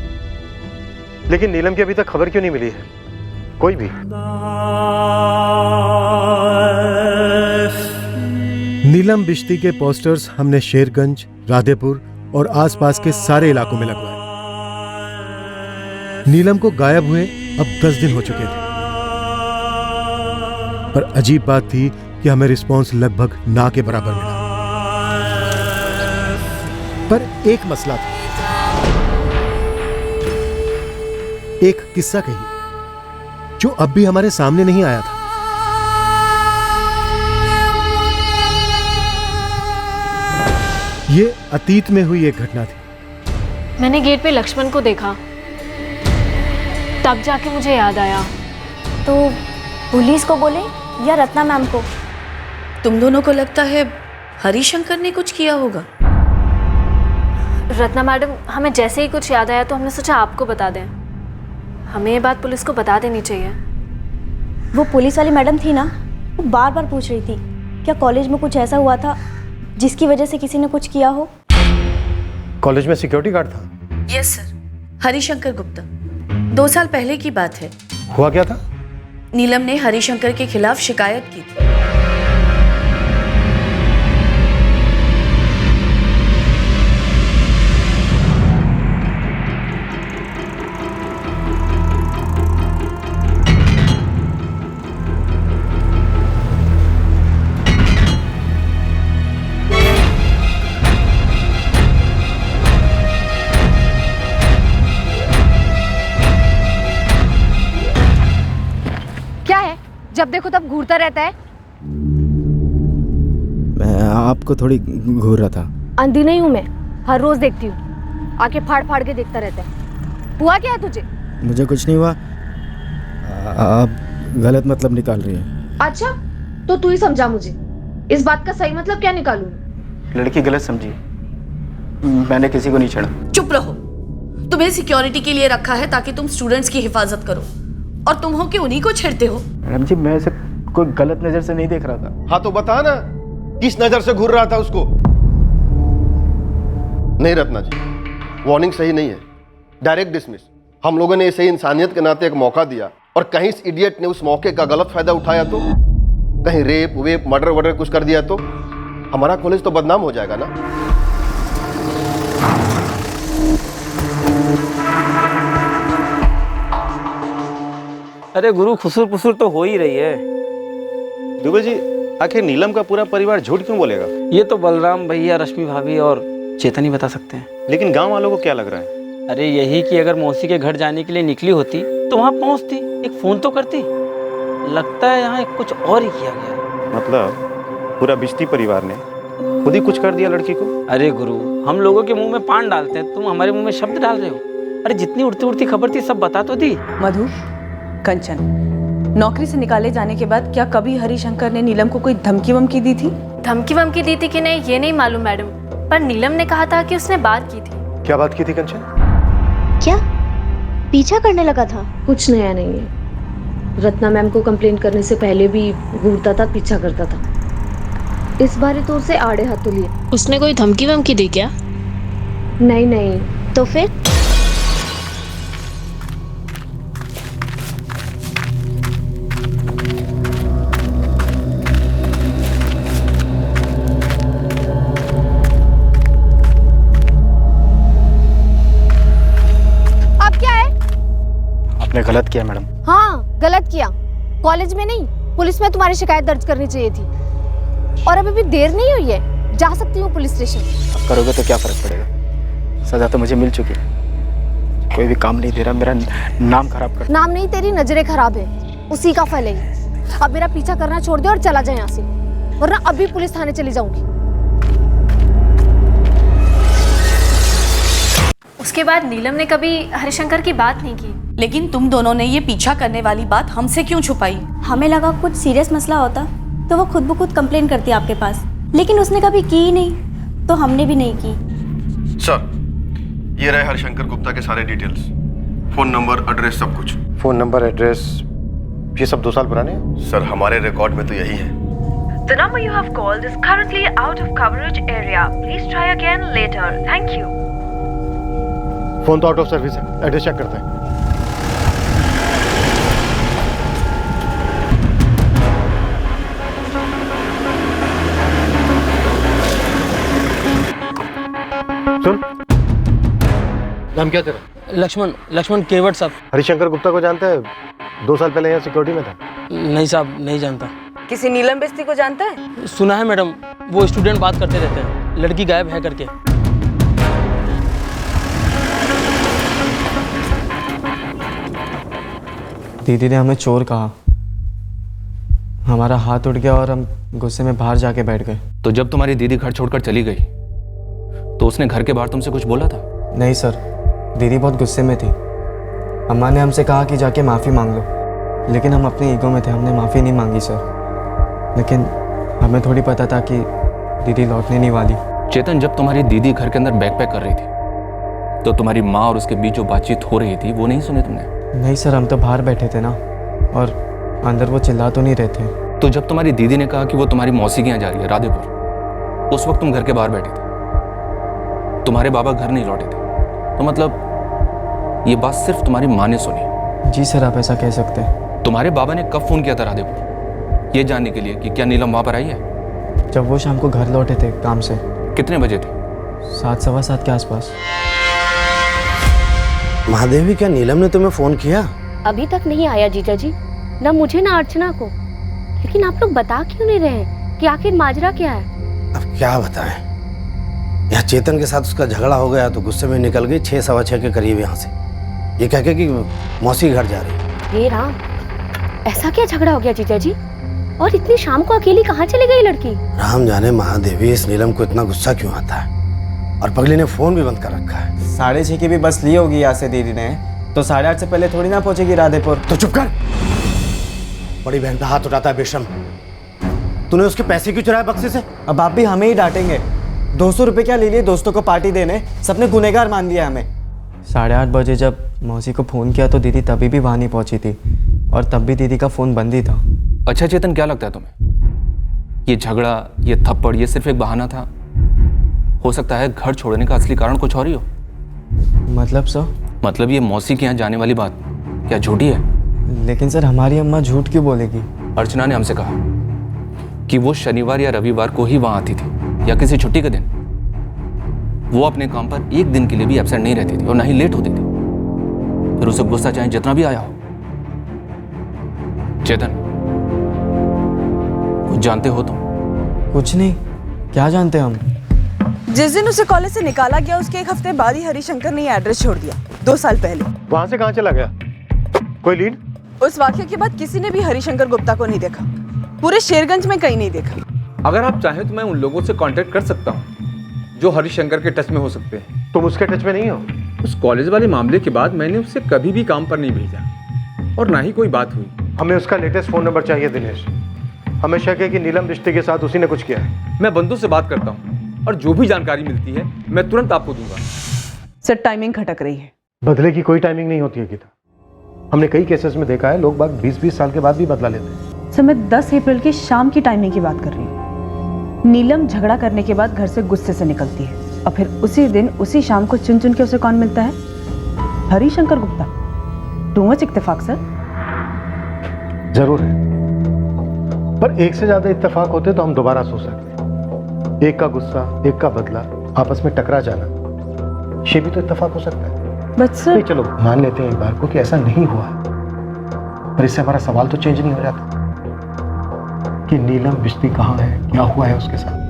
[SPEAKER 3] लेकिन नीलम की अभी तक खबर क्यों नहीं मिली है कोई भी? नीलम बिश्ती के पोस्टर्स हमने शेरगंज, राधेपुर और आसपास के सारे इलाकों में लगवाए। नीलम को गायब हुए अब 10 दिन हो चुके थे, पर अजीब बात थी कि हमें रिस्पांस लगभग ना के बराबर मिला। पर एक मसला था, एक किस्सा कही जो अब भी हमारे सामने नहीं आया था। ये अतीत में हुई एक घटना थी।
[SPEAKER 15] मैंने गेट पे लक्ष्मण को देखा, तब जाके मुझे याद आया।
[SPEAKER 11] तो पुलिस को बोले या रत्ना मैम को?
[SPEAKER 10] तुम दोनों को लगता है हरिशंकर ने कुछ किया होगा?
[SPEAKER 15] रत्ना मैडम, हमें जैसे ही कुछ याद आया तो हमने सोचा आपको बता दें। हमें ये बात पुलिस को बता देनी चाहिए।
[SPEAKER 11] वो पुलिस वाली मैडम थी ना, वो बार बार पूछ रही थी क्या कॉलेज में कुछ ऐसा हुआ था जिसकी वजह से किसी ने कुछ किया हो।
[SPEAKER 3] कॉलेज में सिक्योरिटी गार्ड था?
[SPEAKER 10] Yes sir, Harishankar Gupta. 2 साल पहले की बात है।
[SPEAKER 3] हुआ क्या था?
[SPEAKER 10] नीलम ने हरिशंकर के खिलाफ शिकायत की थी।
[SPEAKER 18] जब देखो तब घूरता रहता है।
[SPEAKER 19] मैं आपको थोड़ी घूर रहा था।
[SPEAKER 18] अंधी नहीं हूँ मैं, हर रोज देखती हूँ। आके फाड़ फाड़ के देखता रहता है। हुआ क्या है तुझे?
[SPEAKER 19] मुझे कुछ नहीं हुआ। आप गलत मतलब निकाल रही हैं।
[SPEAKER 18] अच्छा, तो तू ही समझा मुझे। इस बात का सही मतलब क्या निकालूं?
[SPEAKER 19] लड़की गलत समझी, मैंने किसी को नहीं छेड़ा।
[SPEAKER 10] चुप रहो। तुम्हें सिक्योरिटी के लिए रखा है ताकि तुम स्टूडेंट्स की हिफाजत करो, और तुम हो कि उन्हीं को छेड़ते हो।
[SPEAKER 19] मैडम जी, मैं इसे कोई गलत नजर से नहीं देख रहा था।
[SPEAKER 3] हाँ तो बता ना, किस नजर से घूर रहा था उसको?
[SPEAKER 20] नहीं रत्ना जी, वार्निंग सही नहीं है, डायरेक्ट डिसमिस। हम लोगों ने इसे इंसानियत के नाते एक मौका दिया और कहीं इस इडियट ने उस मौके का गलत फायदा उठाया तो, कहीं रेप वेप मर्डर वर्डर कुछ कर दिया तो हमारा कॉलेज तो बदनाम हो जाएगा ना।
[SPEAKER 14] अरे गुरु, खुसुर पुसुर तो हो ही रही है।
[SPEAKER 12] दुबे जी, आखिर नीलम का पूरा परिवार झूठ क्यों बोलेगा?
[SPEAKER 14] ये तो बलराम भैया, रश्मि भाभी और चेतन ही बता सकते हैं।
[SPEAKER 12] लेकिन गांव वालों को क्या लग रहा है?
[SPEAKER 14] अरे यही कि अगर मौसी के घर जाने के लिए निकली होती तो वहां पहुंचती, एक फोन तो करती। लगता है यहाँ कुछ और ही किया गया है।
[SPEAKER 12] मतलब पूरा बिश्ती परिवार ने खुद ही कुछ कर दिया लड़की को?
[SPEAKER 14] अरे गुरु, हम लोगों के मुंह में पान डालते हैं, तुम हमारे मुंह में शब्द डाल रहे हो। अरे जितनी उड़ती उड़ती खबर थी सब बता तो दी।
[SPEAKER 7] मधु, कंचन, नौकरी से निकाले जाने के बाद क्या कभी हरिशंकर ने नीलम को कोई धमकी वमकी दी थी?
[SPEAKER 15] धमकी वमकी दी थी कि नहीं ये नहीं मालूम मैडम, पर नीलम ने कहा था कि उसने बात की थी।
[SPEAKER 3] क्या बात की थी कंचन?
[SPEAKER 11] क्या पीछा करने लगा था?
[SPEAKER 18] कुछ नया नहीं है। रत्ना मैम को कंप्लेंट करने से पहले भी घूरता था, पीछा करता था। इस बार तो उसे आड़े हाथों लिए।
[SPEAKER 10] उसने कोई धमकी वमकी दी क्या?
[SPEAKER 18] नहीं नहीं।
[SPEAKER 11] तो फिर?
[SPEAKER 19] आपने गलत किया मैडम।
[SPEAKER 18] हाँ, गलत किया। कॉलेज में नहीं, पुलिस में तुम्हारी शिकायत दर्ज करनी चाहिए थी। और अभी भी देर नहीं हुई है, जा सकती हूँ पुलिस स्टेशन।
[SPEAKER 19] अब करोगे तो क्या फर्क पड़ेगा? सजा तो मुझे मिल चुकी है। कोई भी काम नहीं दे रहा, मेरा नाम खराब कर।
[SPEAKER 18] नाम नहीं, तेरी नजरें खराब है, उसी का फल है। अब मेरा पीछा करना छोड़ दे और चला जाए यहाँ से, वरना अभी पुलिस थाने चली जाऊंगी।
[SPEAKER 15] उसके बाद नीलम ने कभी हरिशंकर की बात नहीं की।
[SPEAKER 10] लेकिन तुम दोनों ने ये पीछा करने वाली बात हमसे क्यों छुपाई?
[SPEAKER 11] हमें लगा कुछ सीरियस मसला होता तो वो खुद ब खुद कंप्लेन करती आपके पास, लेकिन उसने कभी की ही नहीं, तो हमने भी नहीं की।
[SPEAKER 20] सर, ये रहे हरिशंकर गुप्ता के सारे डिटेल्स, फोन नंबर, एड्रेस, सब कुछ।
[SPEAKER 3] फोन नंबर, एड्रेस, ये सब 2 साल पुराने हैं?
[SPEAKER 20] सर, हमारे रिकॉर्ड में तो यही है।
[SPEAKER 6] The number you have called is currently out of coverage area. Please try again later. Thank you.
[SPEAKER 3] Phone तो आउट ऑफ सर्विस है, एड्रेस चेक करते हैं। सुन, नाम क्या तेरा?
[SPEAKER 2] लक्ष्मण केवट साहब।
[SPEAKER 3] हरिशंकर गुप्ता को जानता है? 2 साल पहले यहाँ सिक्योरिटी में था।
[SPEAKER 2] नहीं साहब, नहीं जानता।
[SPEAKER 7] किसी नीलम बेस्ती को जानता है?
[SPEAKER 2] सुना है मैडम, वो स्टूडेंट बात करते रहते हैं, लड़की गायब है करके।
[SPEAKER 8] दीदी ने हमें चोर कहा, हमारा हाथ उठ गया और हम गुस्से में बाहर जाके बैठ गए।
[SPEAKER 5] तो जब तुम्हारी दीदी घर छोड़कर चली गई तो उसने घर के बाहर तुमसे कुछ बोला था?
[SPEAKER 8] नहीं सर, दीदी बहुत गुस्से में थी। अम्मा ने हमसे कहा कि जाके माफ़ी मांग लो, लेकिन हम अपने ईगो में थे, हमने माफ़ी नहीं मांगी सर। लेकिन हमें थोड़ी पता था कि दीदी लौटने नहीं वाली।
[SPEAKER 5] चेतन, जब तुम्हारी दीदी घर के अंदर बैकपैक कर रही थी तो तुम्हारी माँ और उसके बीच जो बातचीत हो रही थी वो नहीं सुनी तुमने?
[SPEAKER 8] नहीं सर, हम तो बाहर बैठे थे ना, और अंदर वो चिल्ला तो नहीं रहे थे।
[SPEAKER 5] तो जब तुम्हारी दीदी ने कहा कि वो तुम्हारी मौसी के यहाँ जा रही है राधेपुर, उस वक्त तुम घर के बाहर बैठे थे, तुम्हारे बाबा घर नहीं लौटे थे, तो मतलब ये बात सिर्फ तुम्हारी माँ ने सुनी?
[SPEAKER 8] जी सर, आप ऐसा कह सकते हैं।
[SPEAKER 5] तुम्हारे बाबा ने कब फोन किया था राधेपुर, ये जानने के लिए कि क्या नीलम वहाँ पर आई है?
[SPEAKER 8] जब वो शाम को घर लौटे थे काम से।
[SPEAKER 5] कितने बजे थे?
[SPEAKER 8] 7, सवा 7 के आसपास।
[SPEAKER 2] महादेवी, क्या नीलम ने तुम्हें फोन किया?
[SPEAKER 21] अभी तक नहीं आया जीजा जी, ना मुझे ना अर्चना को। लेकिन आप लोग बता क्यों नहीं रहे कि आखिर माजरा क्या है?
[SPEAKER 2] अब क्या बताएं, यहाँ चेतन के साथ उसका झगड़ा हो गया तो गुस्से में निकल गई 6, सवा 6 के करीब यहाँ से, ये कह के कि मौसी घर जा रही है।
[SPEAKER 21] हे राम, ऐसा क्या झगड़ा हो गया जीजा जी? और इतनी शाम को अकेली कहाँ चली गई लड़की?
[SPEAKER 2] राम जाने महादेवी, इस नीलम को इतना गुस्सा क्यों आता है, और पगली ने फोन भी बंद कर रखा है।
[SPEAKER 8] 6:30 की भी बस ली होगी यहाँ से दीदी ने, तो 8:30 से पहले थोड़ी ना पहुंचेगी राधेपुर।
[SPEAKER 2] तो चुप कर, बड़ी बहन का हाथ उठाता है बेशर्म। तूने उसके पैसे क्यों चुराए बक्से से?
[SPEAKER 8] अब आप भी हमें ही डांटेंगे। 200 रुपये क्या ले लिए दोस्तों को पार्टी देने, सबने गुनहगार मान दिया हमें। 8:30 बजे जब मौसी को फ़ोन किया तो दीदी तभी भी वहाँ नहीं पहुँची थी, और तब भी दीदी का फ़ोन बंद ही था।
[SPEAKER 5] अच्छा चेतन, क्या लगता है तुम्हें, ये झगड़ा, ये थप्पड़, ये सिर्फ एक बहाना था? हो सकता है घर छोड़ने का असली कारण कुछ और ही हो।
[SPEAKER 8] मतलब सर?
[SPEAKER 5] मतलब ये मौसी के यहाँ जाने वाली बात क्या झूठी है?
[SPEAKER 8] लेकिन सर, हमारी अम्मा झूठ क्यों बोलेगी?
[SPEAKER 5] अर्चना ने हमसे कहा कि वो शनिवार या रविवार को ही वहाँ आती थी, या किसी छुट्टी के दिन। वो अपने काम पर एक दिन के लिए भी एब्सेंट नहीं रहती थी और ना ही लेट होती थी, फिर उसे गुस्सा चाहे जितना भी आया हो। चेतन, कुछ जानते हो तुम?
[SPEAKER 8] कुछ नहीं। क्या जानते हम?
[SPEAKER 7] जिस दिन उसे कॉलेज से निकाला गया उसके 1 हफ्ते बाद ही हरिशंकर ने ये एड्रेस छोड़ दिया, 2 साल पहले।
[SPEAKER 3] वहां से कहां चला गया? कोई लीड?
[SPEAKER 7] उस वाक्य के बाद किसी ने भी हरिशंकर गुप्ता को नहीं देखा, पूरे शेरगंज में कहीं नहीं देखा।
[SPEAKER 22] अगर आप चाहें तो मैं उन लोगों से कांटेक्ट कर सकता हूं जो हरिशंकर के टच में हो सकते हैं।
[SPEAKER 3] तुम उसके टच में नहीं हो?
[SPEAKER 22] उस कॉलेज वाले मामले के बाद मैंने उससे कभी भी काम पर नहीं भेजा और ना ही कोई बात हुई।
[SPEAKER 3] हमें उसका लेटेस्ट फोन नंबर चाहिए दिनेश। हमें शक है कि नीलम रिश्ते के साथ उसी ने कुछ किया है।
[SPEAKER 22] मैं बंधु से बात करता हूँ और जो भी जानकारी मिलती है मैं तुरंत आपको दूंगा।
[SPEAKER 7] सर, टाइमिंग खटक रही है।
[SPEAKER 3] बदले की कोई टाइमिंग नहीं होती है गीता। हमने कई केसेस में देखा है, लोग बाग 20-20 साल के बाद भी बदला लेते हैं।
[SPEAKER 7] सर, मैं 10 अप्रैल की शाम की टाइमिंग की बात कर रही हूँ। नीलम झगड़ा करने के बाद घर से गुस्से से निकलती है और फिर उसी दिन उसी शाम को चुन चुन के उसे कौन मिलता है? हरिशंकर गुप्ता। टू मच इत्तेफाक सर।
[SPEAKER 3] जरूर है, पर एक से ज्यादा इत्तेफाक होते तो हम दोबारा सोच सकते हैं। एक का गुस्सा, एक का बदला, आपस में टकरा जाना, ये भी तो इत्तेफाक हो सकता है।
[SPEAKER 7] बट सर,
[SPEAKER 3] चलो मान लेते हैं एक बार को कि ऐसा नहीं हुआ, पर इससे हमारा सवाल तो चेंज नहीं हो जाता कि नीलम बिश्ती कहाँ है, क्या हुआ है उसके साथ।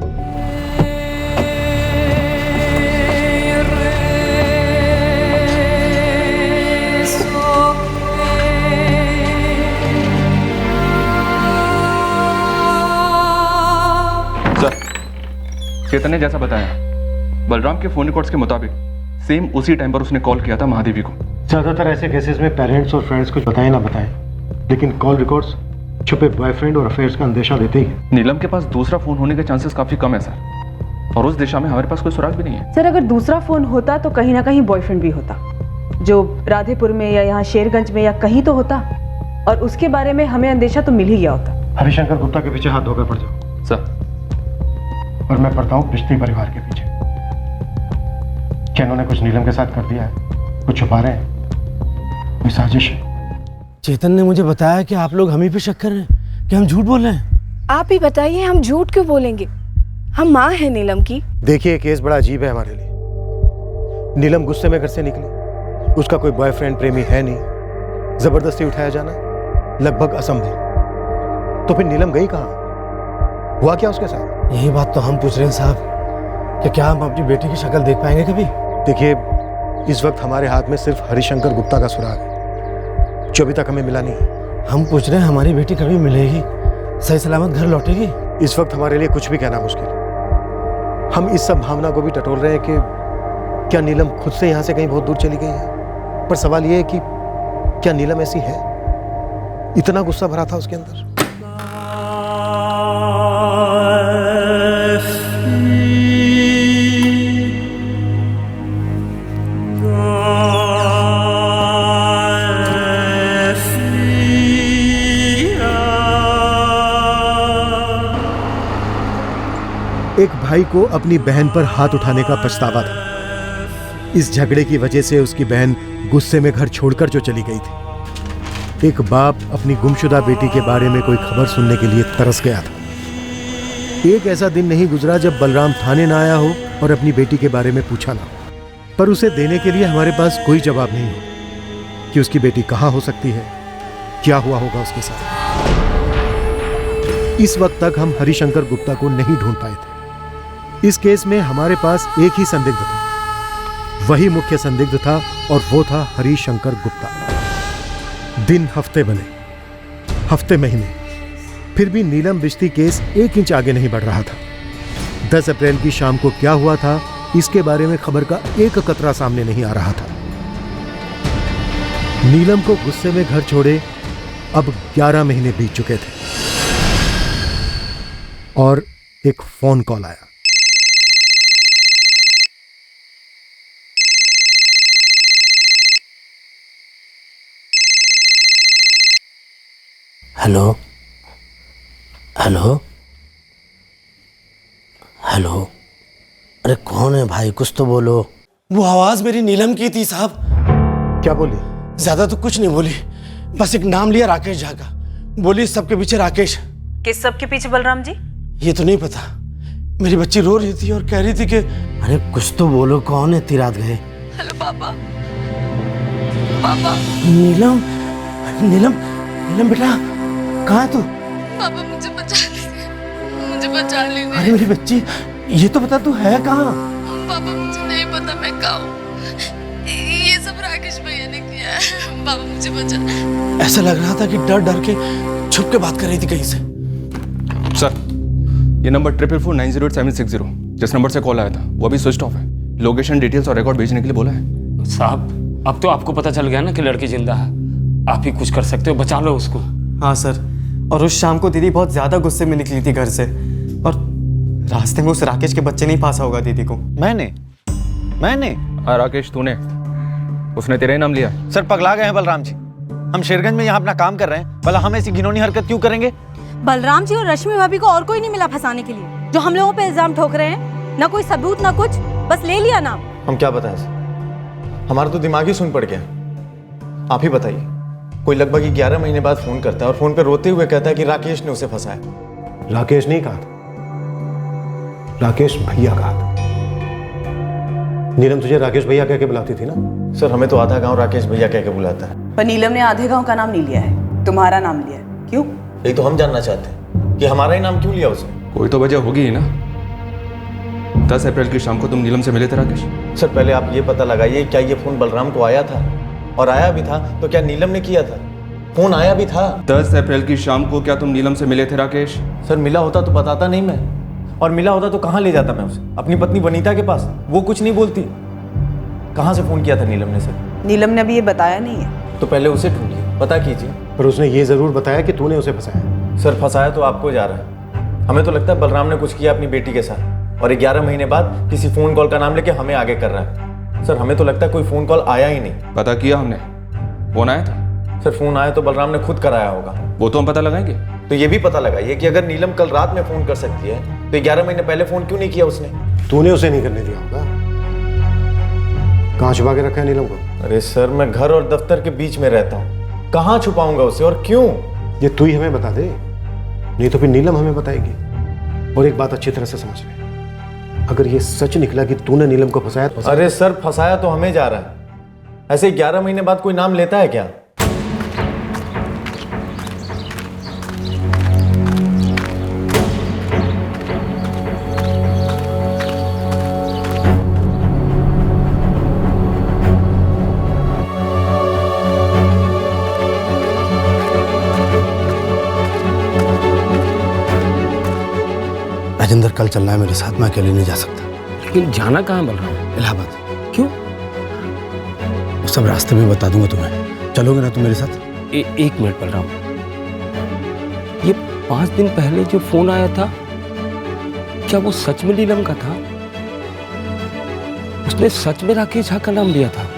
[SPEAKER 5] चेतन ने जैसा बताया, बलराम के फोन रिकॉर्ड्स के मुताबिक सेम उसी टाइम पर उसने कॉल किया था महादेवी को।
[SPEAKER 3] ज्यादातर ऐसे केसेस में पेरेंट्स और फ्रेंड्स कुछ बताएं ना बताएं, लेकिन कॉल रिकॉर्ड्स छुपे बॉयफ्रेंड और अफेयर्स का अंदेशा देते ही है।
[SPEAKER 5] नीलम के पास दूसरा फोन होने के चांसेस काफी कम है सर, और उस दिशा में हमारे पास कोई सुराग भी नहीं है।
[SPEAKER 7] सर, अगर दूसरा फोन होता तो कहीं ना कहीं बॉयफ्रेंड भी होता, जो राधेपुर में या यहाँ शेरगंज में या कहीं तो होता, और उसके बारे में हमें अंदेशा तो मिल ही गया होता।
[SPEAKER 3] हरिशंकर गुप्ता के पीछे हाथ धोकर पड़ जाओ
[SPEAKER 5] सर।
[SPEAKER 3] और मैं पढ़ता हूँ बिश्ती परिवार के पीछे। क्या इन्होंने कुछ नीलम के साथ कर दिया है, कुछ छुपा रहे हैं, कोई साजिश है?
[SPEAKER 2] चेतन ने मुझे बताया कि आप लोग हम ही पे शक कर रहे हैं, कि हम झूठ बोल रहे हैं।
[SPEAKER 10] आप ही बताइए, हम झूठ क्यों बोलेंगे? हम माँ हैं नीलम की।
[SPEAKER 3] देखिए, केस बड़ा अजीब है हमारे लिए। नीलम गुस्से में घर से निकली, उसका कोई बॉयफ्रेंड प्रेमी है नहीं, जबरदस्ती उठाया जाना लगभग असंभव। तो फिर नीलम गई कहाँ, हुआ क्या उसके साथ?
[SPEAKER 2] यही बात तो हम पूछ रहे हैं साहब, कि क्या हम अपनी बेटी की शक्ल देख पाएंगे कभी?
[SPEAKER 3] देखिए, इस वक्त हमारे हाथ में सिर्फ हरिशंकर गुप्ता का सुराग है, जो अभी तक हमें मिला नहीं है।
[SPEAKER 2] हम पूछ रहे हैं हमारी बेटी कभी मिलेगी, सही सलामत घर लौटेगी?
[SPEAKER 3] इस वक्त हमारे लिए कुछ भी कहना मुश्किल है। हम इस सब भावना को भी टटोल रहे हैं कि क्या नीलम खुद से यहाँ से कहीं बहुत दूर चली गई है। पर सवाल यह है कि क्या नीलम ऐसी है? इतना गुस्सा भरा था उसके अंदर। एक भाई को अपनी बहन पर हाथ उठाने का पछतावा था। इस झगड़े की वजह से उसकी बहन गुस्से में घर छोड़कर जो चली गई थी। एक बाप अपनी गुमशुदा बेटी के बारे में कोई खबर सुनने के लिए तरस गया था। एक ऐसा दिन नहीं गुजरा जब बलराम थाने ना आया हो और अपनी बेटी के बारे में पूछा ना, पर उसे देने के लिए हमारे पास कोई जवाब नहीं हो कि उसकी बेटी कहाँ हो सकती है, क्या हुआ होगा उसके साथ। इस वक्त तक हम हरिशंकर गुप्ता को नहीं ढूंढ पाए थे। इस केस में हमारे पास एक ही संदिग्ध था, वही मुख्य संदिग्ध था और वो था हरिशंकर गुप्ता। दिन हफ्ते बने, हफ्ते महीने, फिर भी नीलम बिश्ती केस 1 इंच आगे नहीं बढ़ रहा था। 10 अप्रैल की शाम को क्या हुआ था, इसके बारे में खबर का एक कतरा सामने नहीं आ रहा था। नीलम को गुस्से में घर छोड़े अब 11 महीने बीत चुके थे और एक फोन कॉल आया।
[SPEAKER 2] हेलो हेलो हेलो, अरे कौन है भाई, कुछ तो बोलो। वो आवाज मेरी नीलम की थी साहब।
[SPEAKER 3] क्या बोली?
[SPEAKER 2] ज्यादा तो कुछ नहीं बोली, बस एक नाम लिया राकेश झा का। बोली सबके पीछे राकेश।
[SPEAKER 7] किस सब के पीछे बलराम जी?
[SPEAKER 2] ये तो नहीं पता। मेरी बच्ची रो रही थी और कह रही थी कि अरे कुछ तो बोलो, कौन है इतनी रात गए?
[SPEAKER 7] हेलो पापा। पापा।
[SPEAKER 2] नीलम नीलम नीलम बेटा, कहाँ है तू?
[SPEAKER 10] पापा मुझे बचा लीजिए, मुझे बचा लीजिए।
[SPEAKER 2] अरे मेरी बच्ची, ये तो बता तू है कहाँ?
[SPEAKER 10] पापा मुझे नहीं पता मैं कहाँ हूँ, ये सब राकेश भैया ने किया है। पापा मुझे बचा।
[SPEAKER 2] ऐसा लग रहा था कि डर डर के छुप के बात कर रही थी कहीं से।
[SPEAKER 5] सर, ये नंबर 444908760 जिस नंबर से कॉल आया था वो अभी स्विच ऑफ है। लोकेशन डिटेल्स और रिकॉर्ड भेजने के लिए बोला है।
[SPEAKER 4] साहब, अब तो आपको पता चल गया ना कि लड़की जिंदा है। आप ही कुछ कर सकते हो, बचा लो उसको।
[SPEAKER 8] हाँ सर, और उस शाम को दीदी बहुत ज़्यादा गुस्से में निकली थी घर से, और रास्ते में उस राकेश के बच्चे नहीं फांसा होगा दीदी को।
[SPEAKER 14] मैंने
[SPEAKER 5] हाँ राकेश, तूने, उसने तेरा ही नाम लिया।
[SPEAKER 14] सर पगला गए हैं बलराम जी। हम शेरगंज में यहाँ अपना काम कर रहे हैं, भला हम ऐसी घिनौनी हरकत क्यों करेंगे?
[SPEAKER 1] बलराम जी और रश्मि भाभी को और कोई नहीं मिला फंसाने के लिए, जो हम लोगों पे इल्जाम ठोक रहे हैं। ना कोई सबूत ना कुछ, बस ले लिया नाम।
[SPEAKER 14] हम क्या बताएं सर, हमारा तो दिमाग ही सुन पड़ गया। आप ही बताइए, कोई लगभग 11 महीने बाद फोन करता है और फोन पे रोते हुए कहता है कि राकेश ने उसे फंसाया।
[SPEAKER 3] राकेश नहीं कहा था, राकेश भैया कहा था। नीलम तुझे राकेश भैया कह के बुलाती थी ना?
[SPEAKER 14] सर हमें तो आधा गांव राकेश भैया कह के बुलाता है।
[SPEAKER 7] पर नीलम ने आधे गांव का नाम नहीं लिया है, तुम्हारा नाम लिया है। क्यों?
[SPEAKER 14] यही तो हम जानना चाहते हैं कि हमारा ही नाम क्यों लिया उसने।
[SPEAKER 5] कोई तो वजह होगी ही ना। 10 अप्रैल की शाम को तुम नीलम से मिले थे राकेश?
[SPEAKER 14] सर पहले आप ये पता लगाइए, क्या ये फोन बलराम को आया था, और आया भी था तो क्या नीलम ने किया था? फोन आया भी था।
[SPEAKER 5] 10 अप्रैल की शाम को क्या तुम नीलम से मिले थे राकेश?
[SPEAKER 14] सर मिला होता तो बताता नहीं मैं, और मिला होता तो कहाँ ले जाता मैं उसे? अपनी पत्नी वनीता के पास। वो कुछ नहीं बोलती। कहाँ से फोन किया था नीलम ने सर?
[SPEAKER 7] नीलम ने अभी ये बताया नहीं है।
[SPEAKER 14] तो पहले उसे ढूंढिए, पता कीजिए।
[SPEAKER 3] पर उसने ये जरूर बताया कि तूने उसे फंसाया।
[SPEAKER 14] सर फंसाया तो आपको जा रहा है, हमें तो लगता है बलराम ने कुछ किया अपनी बेटी के साथ, और 11 महीने बाद किसी फोन कॉल का नाम लेके हमें आगे कर रहा है। सर हमें तो लगता है कोई फोन कॉल आया ही नहीं।
[SPEAKER 5] पता किया हमने, फोन आया था?
[SPEAKER 14] सर फोन आया तो बलराम ने खुद कराया होगा।
[SPEAKER 5] वो तो हम पता लगाएंगे।
[SPEAKER 14] तो ये भी पता लगाइए कि अगर नीलम कल रात में फोन कर सकती है तो 11 महीने पहले फोन क्यों नहीं किया उसने?
[SPEAKER 3] तूने उसे नहीं करने दिया होगा। कहाँ छुपा के रखा है नीलम को?
[SPEAKER 14] अरे सर मैं घर और दफ्तर के बीच में रहता हूँ, कहाँ छुपाऊंगा उसे और क्यों?
[SPEAKER 3] ये तू ही हमें बता दे, नहीं तो फिर नीलम हमें बताएगी। और एक बात अच्छी तरह से समझ ले, अगर ये सच निकला कि तूने नीलम को फंसाया तो
[SPEAKER 14] अरे सर फंसाया तो हमें जा रहा है, ऐसे 11 महीने बाद कोई नाम लेता है क्या?
[SPEAKER 2] राजेंद्र कल चलना है मेरे साथ, मैं अकेले नहीं जा सकता।
[SPEAKER 4] लेकिन जाना कहाँ है बलराम?
[SPEAKER 2] इलाहाबाद।
[SPEAKER 4] क्यों?
[SPEAKER 2] वो सब रास्ते में बता दूंगा तुम्हें, चलोगे ना तुम मेरे साथ?
[SPEAKER 4] एक मिनट बलराम, ये 5 दिन पहले जो फोन आया था, क्या वो सच में नीलम का था? उसने सच में राकेश झा का नाम लिया था?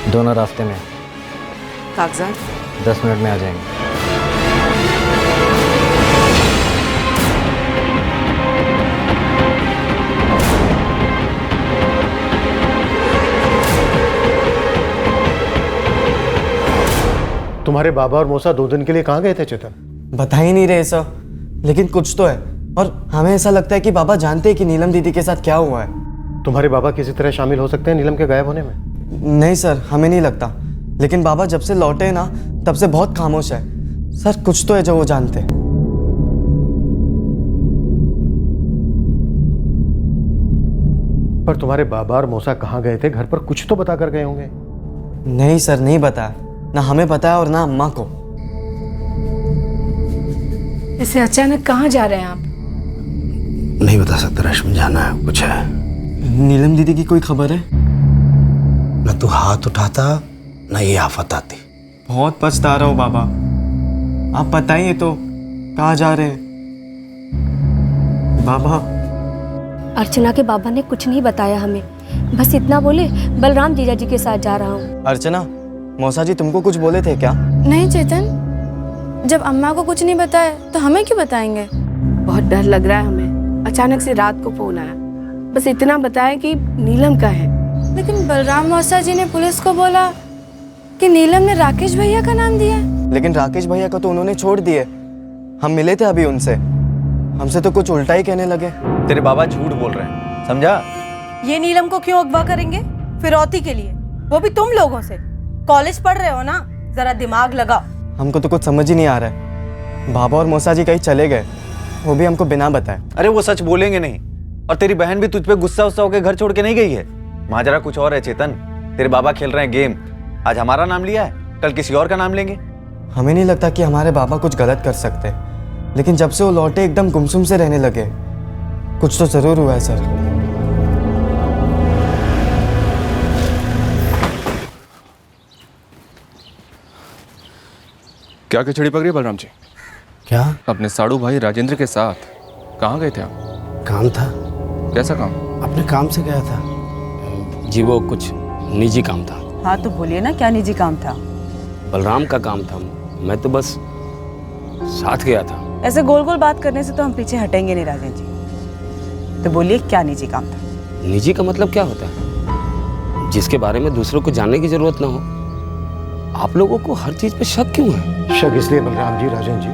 [SPEAKER 8] दोनों रास्ते में।
[SPEAKER 7] कागजात
[SPEAKER 8] 10 मिनट में आ जाएंगे।
[SPEAKER 3] तुम्हारे बाबा और मौसा 2 दिन के लिए कहाँ गए थे चेतन?
[SPEAKER 8] बता ही नहीं रहे सर, लेकिन कुछ तो है और हमें ऐसा लगता है कि बाबा जानते हैं कि नीलम दीदी के साथ क्या हुआ है।
[SPEAKER 3] तुम्हारे बाबा किसी तरह शामिल हो सकते हैं नीलम के गायब होने में?
[SPEAKER 8] नहीं सर, हमें नहीं लगता, लेकिन बाबा जब से लौटे ना तब से बहुत खामोश है। सर कुछ तो है जो वो जानते हैं।
[SPEAKER 3] पर तुम्हारे बाबा और मौसा कहाँ गए थे? घर पर कुछ तो बता कर गए होंगे।
[SPEAKER 8] नहीं सर, नहीं बताया, ना हमें पता है और ना अम्मा को।
[SPEAKER 10] ऐसे अचानक कहाँ जा रहे हैं आप?
[SPEAKER 2] नहीं बता सकता रश्मि, जाना है, कुछ है।
[SPEAKER 8] नीलम दीदी की कोई खबर है?
[SPEAKER 2] न तू हाथ उठाता न ये आफत आती।
[SPEAKER 8] बहुत पछता रहा हूँ बाबा, आप बताइए तो कहाँ जा रहे हैं बाबा?
[SPEAKER 21] अर्चना के बाबा ने कुछ नहीं बताया हमें, बस इतना बोले बलराम जीजा जी के साथ जा रहा हूँ।
[SPEAKER 8] अर्चना, मौसा जी तुमको कुछ बोले थे क्या?
[SPEAKER 9] नहीं चेतन, जब अम्मा को कुछ नहीं बताया तो हमें क्यों बताएंगे?
[SPEAKER 10] बहुत डर लग रहा है हमें। अचानक से रात को फोन आया, बस इतना बताया कि नीलम का है।
[SPEAKER 9] लेकिन बलराम मौसा जी ने पुलिस को बोला कि नीलम ने राकेश भैया का नाम दिया।
[SPEAKER 8] लेकिन राकेश भैया को तो उन्होंने छोड़ दिए। हम मिले थे अभी उनसे, हमसे तो कुछ उल्टा ही कहने लगे।
[SPEAKER 14] तेरे बाबा झूठ बोल रहे हैं, समझा?
[SPEAKER 1] ये नीलम को क्यों अगवा करेंगे? फिरौती के लिए, वो भी तुम लोगों से। कॉलेज पढ़ रहे हो ना, जरा दिमाग लगा।
[SPEAKER 8] हमको तो कुछ समझ ही नहीं आ रहा है। बाबा और मौसा जी कहीं चले गए, वो भी हमको बिना बताए।
[SPEAKER 14] अरे वो सच बोलेंगे नहीं, और तेरी बहन भी तुझ पे गुस्सा होकर घर छोड़ के नहीं गई है। माजरा कुछ और है चेतन, तेरे बाबा खेल रहे हैं गेम। आज हमारा नाम लिया है, कल किसी और का नाम लेंगे।
[SPEAKER 8] हमें नहीं लगता कि हमारे बाबा कुछ गलत कर सकते, लेकिन जब से वो लौटे एकदम गुमसुम से रहने लगे। कुछ तो जरूर हुआ है सर।
[SPEAKER 5] क्या खिचड़ी पक रही है बलराम जी?
[SPEAKER 2] क्या?
[SPEAKER 5] अपने साड़ू भाई राजेंद्र के साथ कहाँ गए थे आप?
[SPEAKER 2] काम था।
[SPEAKER 5] कैसा काम?
[SPEAKER 2] अपने काम से गया था
[SPEAKER 4] जी, वो कुछ निजी काम था।
[SPEAKER 7] हाँ तो बोलिए ना, क्या निजी काम था?
[SPEAKER 4] बलराम का काम था, मैं तो बस साथ गया था।
[SPEAKER 7] ऐसे गोल गोल बात करने से तो हम पीछे हटेंगे नहीं राजन जी, तो बोलिए क्या निजी काम था?
[SPEAKER 4] निजी का मतलब क्या होता है? जिसके बारे में दूसरों को जानने की जरूरत ना हो। आप लोगों को हर चीज पे शक क्यों है?
[SPEAKER 3] शक इसलिए बलराम जी, राजन जी,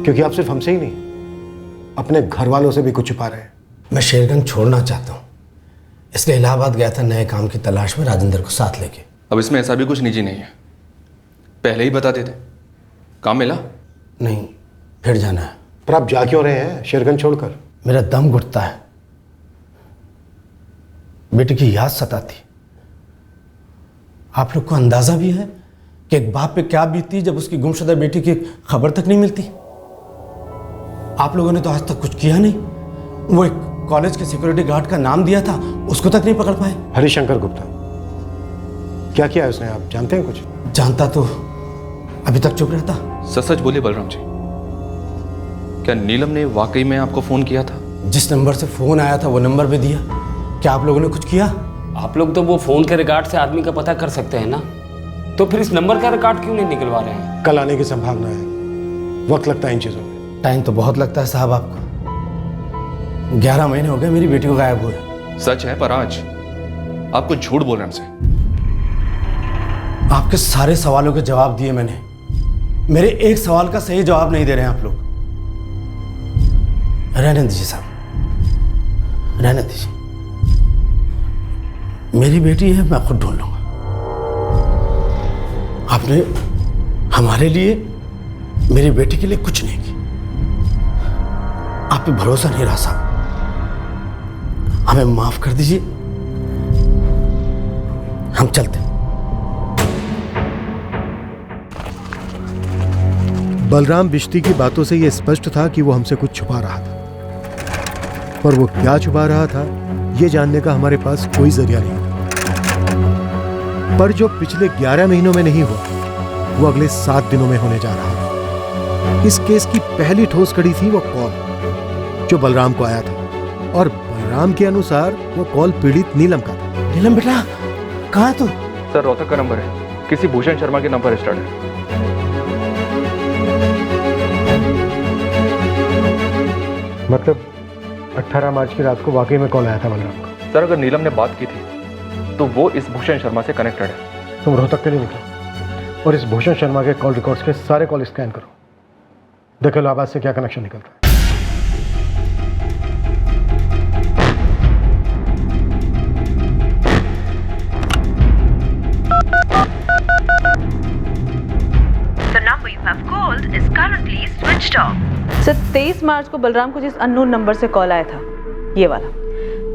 [SPEAKER 3] क्योंकि आप सिर्फ हमसे ही नहीं, अपने घर वालों से भी कुछ छुपा रहे हैं।
[SPEAKER 2] मैं शेरगंज छोड़ना चाहता हूँ, इसलिए इलाहाबाद गया था नए काम की तलाश में, राजेंद्र को साथ लेके।
[SPEAKER 5] अब इसमें ऐसा भी कुछ निजी नहीं है, पहले ही बता देते। काम मिला?
[SPEAKER 2] नहीं, फिर जाना है।
[SPEAKER 3] पर आप जा क्यों रहे हैं शेरगंज छोड़कर?
[SPEAKER 2] मेरा दम घुटता है, बेटे की याद सताती। आप लोग को अंदाजा भी है कि एक बाप पे क्या बीतती जब उसकी गुमशुदा बेटी की खबर तक नहीं मिलती? आप लोगों ने तो आज तक कुछ किया नहीं। वो एक कॉलेज के सिक्योरिटी गार्ड का नाम दिया था, उसको तक नहीं पकड़ पाए।
[SPEAKER 3] हरिशंकर गुप्ता, क्या किया है उसने, आप जानते हैं कुछ?
[SPEAKER 2] जानता तो अभी तक चुप रहता।
[SPEAKER 5] सच सच बोलिए बलराम जी, क्या नीलम ने वाकई में आपको फोन किया था?
[SPEAKER 2] जिस नंबर से फ़ोन आया था वो नंबर भी दिया। क्या आप लोगों ने कुछ किया?
[SPEAKER 4] आप लोग तो वो फ़ोन के रिकॉर्ड से आदमी का पता कर सकते हैं ना, तो फिर इस नंबर का रिकॉर्ड क्यों नहीं निकलवा रहे हैं?
[SPEAKER 3] कल आने की संभावना है, वक्त लगता है इन चीज़ों में।
[SPEAKER 2] टाइम तो बहुत लगता है साहब आपको। 11 महीने हो गए मेरी बेटी को गायब हुए।
[SPEAKER 5] सच है, पर आज आपको झूठ बोल रहे हैं हमसे।
[SPEAKER 2] आपके सारे सवालों के जवाब दिए मैंने, मेरे एक सवाल का सही जवाब नहीं दे रहे हैं आप लोग। रहने दीजिए साहब, रहने दीजिए। मेरी बेटी है, मैं खुद ढूंढ लूंगा। आपने हमारे लिए, मेरी बेटी के लिए कुछ नहीं किया। आप पे भरोसा नहीं रहा साहब, हमें माफ कर दीजिए, हम चलते हैं।
[SPEAKER 3] बलराम बिश्ती की बातों से यह स्पष्ट था कि वो हमसे कुछ छुपा रहा था, पर वो क्या छुपा रहा था ये जानने का हमारे पास कोई जरिया नहीं था। पर जो पिछले 11 महीनों में नहीं हुआ वो अगले 7 दिनों में होने जा रहा था। इस केस की पहली ठोस कड़ी थी वो कॉल जो बलराम को आया था, और बलराम के अनुसार वो कॉल पीड़ित नीलम का था।
[SPEAKER 2] नीलम बेटा, कहाँ है तू?
[SPEAKER 5] सर, रोहतक का नंबर है, किसी भूषण शर्मा के नंबर स्टार्ट है।
[SPEAKER 3] मतलब 18 मार्च की रात को वाकई में कॉल आया था बलराम का?
[SPEAKER 5] सर, अगर नीलम ने बात की थी तो वो इस भूषण शर्मा से कनेक्टेड है।
[SPEAKER 3] तुम रोहतक के लिए निकलो और इस भूषण शर्मा के कॉल रिकॉर्ड्स के सारे कॉल स्कैन करो, देखो इलाहाबाद से क्या कनेक्शन निकलता है।
[SPEAKER 6] The number you have called is currently switched off.
[SPEAKER 7] Sir 23 मार्च को बलराम को जिस अननोन नंबर से कॉल आया था, ये वाला,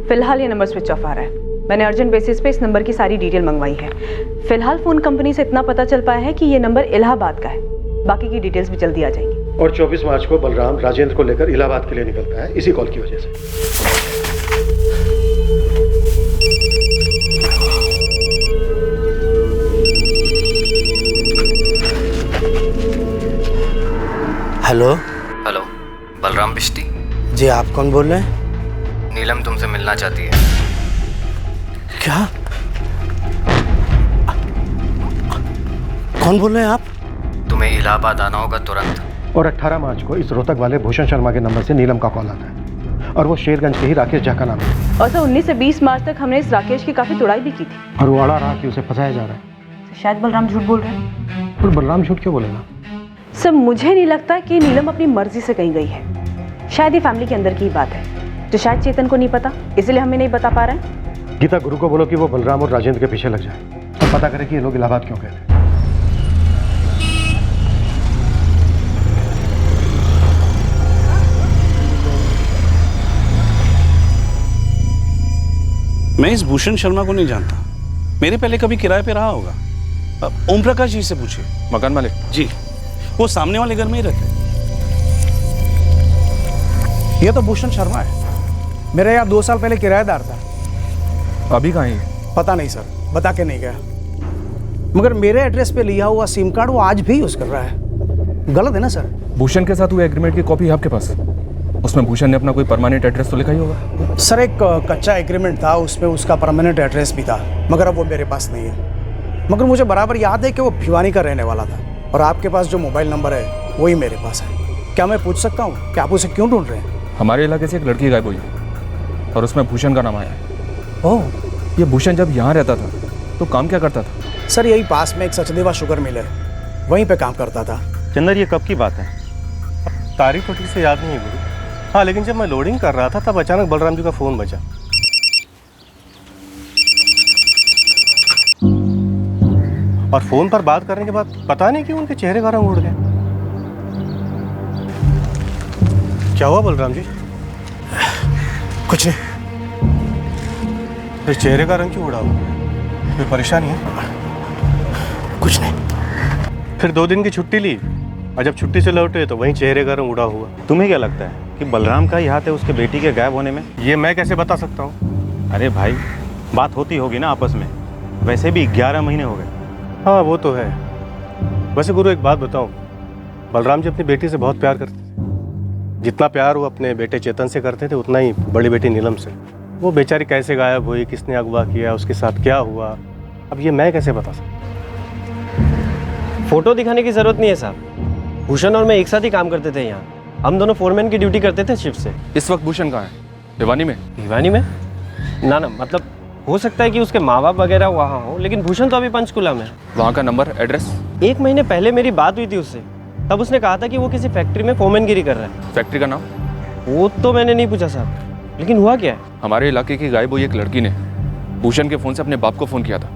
[SPEAKER 7] फिलहाल ये नंबर स्विच ऑफ आ रहा है। मैंने अर्जेंट बेसिस पे इस नंबर की सारी डिटेल मंगवाई है। फिलहाल फ़ोन कंपनी से इतना पता चल पाया है कि ये नंबर इलाहाबाद का है, बाकी की डिटेल्स भी जल्दी आ जाएंगी।
[SPEAKER 3] और 24 मार्च को बलराम राजेंद्र को लेकर इलाहाबाद के लिए निकलता है इसी कॉल की वजह से।
[SPEAKER 2] हेलो।
[SPEAKER 8] हेलो, बलराम बिश्ती?
[SPEAKER 2] जी, आप कौन बोल रहे हैं?
[SPEAKER 8] नीलम तुमसे मिलना चाहती है।
[SPEAKER 2] क्या? कौन बोल रहे हैं आप?
[SPEAKER 8] तुम्हें इलाहाबाद आना होगा तुरंत।
[SPEAKER 3] और 18 मार्च को इस रोहतक वाले भूषण शर्मा के नंबर से नीलम का कॉल आता है, और वो शेरगंज के ही राकेश झा का नाम है।
[SPEAKER 7] और सर 19 से 20 मार्च तक हमने इस राकेश की काफ़ी तुड़ाई भी की थी,
[SPEAKER 3] और वो अड़ा रहा कि उसे फंसाया जा रहा है।
[SPEAKER 7] शायद बलराम झूठ बोल रहे हैं।
[SPEAKER 3] पर बलराम झूठ क्यों बोलेगा?
[SPEAKER 7] सर मुझे नहीं लगता कि नीलम अपनी मर्जी से कहीं गई है। शायद ये फैमिली के अंदर की ही बात है जो शायद चेतन को नहीं पता, इसलिए हमें नहीं बता पा रहे हैं।
[SPEAKER 3] गीता, गुरु को बोलो कि वो बलराम और राजेंद्र के पीछे लग जाए और पता करे कि ये लोग इलाहाबाद क्यों गए थे।
[SPEAKER 13] मैं इस भूषण शर्मा को नहीं जानता, मेरे पहले कभी किराए पे रहा होगा। ओम प्रकाश जी से पूछिए।
[SPEAKER 5] मकान मालिक
[SPEAKER 13] जी, वो सामने वाले घर में ही रहते हैं।
[SPEAKER 16] ये तो भूषण शर्मा है, मेरा यहाँ 2 साल पहले किराएदार था।
[SPEAKER 5] अभी कहाँ है?
[SPEAKER 16] पता नहीं सर, बता के नहीं गया। मगर मेरे एड्रेस पे लिया हुआ सिम कार्ड वो आज भी यूज कर रहा है। गलत है ना सर?
[SPEAKER 5] भूषण के साथ हुए एग्रीमेंट की कॉपी है आपके पास? उसमें भूषण ने अपना कोई परमानेंट एड्रेस तो लिखा ही होगा।
[SPEAKER 16] सर एक कच्चा एग्रीमेंट था, उसमें उसका परमानेंट एड्रेस भी था, मगर अब वो मेरे पास नहीं है। मगर मुझे बराबर याद है कि वो भिवानी का रहने वाला था, और आपके पास जो मोबाइल नंबर है वही मेरे पास है। क्या मैं पूछ सकता हूँ कि आप उसे क्यों ढूंढ रहे हैं?
[SPEAKER 5] हमारे इलाके से एक लड़की गायब हुई है और उसमें भूषण का नाम आया है।
[SPEAKER 16] ओह,
[SPEAKER 5] ये भूषण जब यहाँ रहता था तो काम क्या करता था?
[SPEAKER 16] सर यही पास में एक सचदेवा शुगर मिल है, वहीं पे काम करता था।
[SPEAKER 3] चंदर, ये कब की बात है? तारीख तो ठीक से याद नहीं है गुरु। हाँ, लेकिन जब मैं लोडिंग कर रहा था तब अचानक बलराम जी का फोन बजा। और फोन पर बात करने के बाद पता नहीं क्यों उनके चेहरे का रंग उड़ गया। क्या हुआ बलराम जी?
[SPEAKER 2] कुछ नहीं।
[SPEAKER 3] फिर चेहरे का रंग क्यों उड़ा हुआ? कोई परेशानी है?
[SPEAKER 2] कुछ नहीं।
[SPEAKER 3] फिर 2 दिन की छुट्टी ली, और जब छुट्टी से लौटे तो वहीं चेहरे का रंग उड़ा हुआ।
[SPEAKER 12] तुम्हें क्या लगता है कि बलराम का ही हाथ है उसके बेटी के गायब होने में?
[SPEAKER 3] ये मैं कैसे बता सकता हूँ?
[SPEAKER 12] अरे भाई, बात होती होगी ना आपस में, वैसे भी 11 महीने हो गए।
[SPEAKER 3] हाँ वो तो है। वैसे गुरु एक बात बताऊं, बलराम जी अपनी बेटी से बहुत प्यार करते थे। जितना प्यार वो अपने बेटे चेतन से करते थे उतना ही बड़ी बेटी नीलम से। वो बेचारी कैसे गायब हुई, किसने अगवा किया, उसके साथ क्या हुआ, अब ये मैं कैसे बता सकता।
[SPEAKER 17] फोटो दिखाने की जरूरत नहीं है साहब। भूषण और मैं एक साथ ही काम करते थे यहाँ। हम दोनों फोरमैन की ड्यूटी करते थे शिफ्ट से।
[SPEAKER 5] इस वक्त भूषण कहाँ है? भिवानी में?
[SPEAKER 17] भिवानी में? ना मतलब हो सकता है कि उसके माँ बाप वगैरह वहाँ हो, लेकिन भूषण तो अभी पंचकुला में है।
[SPEAKER 5] वहाँ का नंबर, एड्रेस?
[SPEAKER 17] 1 महीने पहले मेरी बात हुई थी उससे, तब उसने कहा था कि वो किसी फैक्ट्री में फोरमैनगिरी कर रहा है।
[SPEAKER 5] फैक्ट्री का नाम?
[SPEAKER 17] वो तो मैंने नहीं पूछा साहब, लेकिन हुआ क्या है?
[SPEAKER 5] हमारे इलाके की गायब हुई एक लड़की ने भूषण के फ़ोन से अपने बाप को फ़ोन किया था,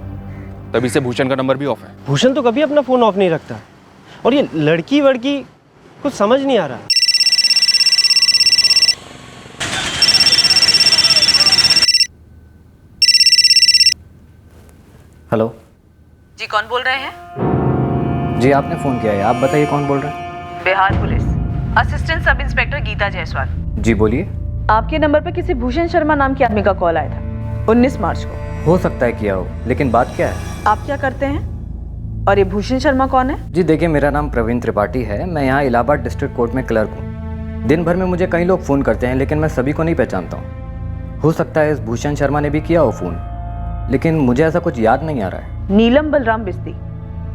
[SPEAKER 5] तभी से भूषण का नंबर भी ऑफ है।
[SPEAKER 17] भूषण तो कभी अपना फ़ोन ऑफ नहीं रखता, और ये लड़की वड़की कुछ समझ नहीं आ रहा।
[SPEAKER 19] हेलो
[SPEAKER 7] जी, कौन बोल रहे हैं?
[SPEAKER 19] जी, आपने फ़ोन किया है, आप बताइए कौन बोल रहा है?
[SPEAKER 7] Bihar police assistant sub inspector Geeta Jaiswal.
[SPEAKER 19] जी बोलिए।
[SPEAKER 7] आपके नंबर पर किसी भूषण शर्मा नाम के आदमी का कॉल आया था 19 मार्च को।
[SPEAKER 19] हो सकता है किया हो, लेकिन बात क्या है?
[SPEAKER 7] आप क्या करते हैं और ये भूषण शर्मा कौन है?
[SPEAKER 19] जी देखिए, मेरा नाम प्रवीण त्रिपाठी है, मैं यहाँ इलाहाबाद डिस्ट्रिक्ट कोर्ट में क्लर्क हूँ। दिन भर में मुझे कई लोग फ़ोन करते हैं, लेकिन मैं सभी को नहीं पहचानता हूँ। हो सकता है इस भूषण शर्मा ने भी किया हो फ़ोन, लेकिन मुझे ऐसा कुछ याद नहीं आ रहा है।
[SPEAKER 7] नीलम बलराम बिस्ती,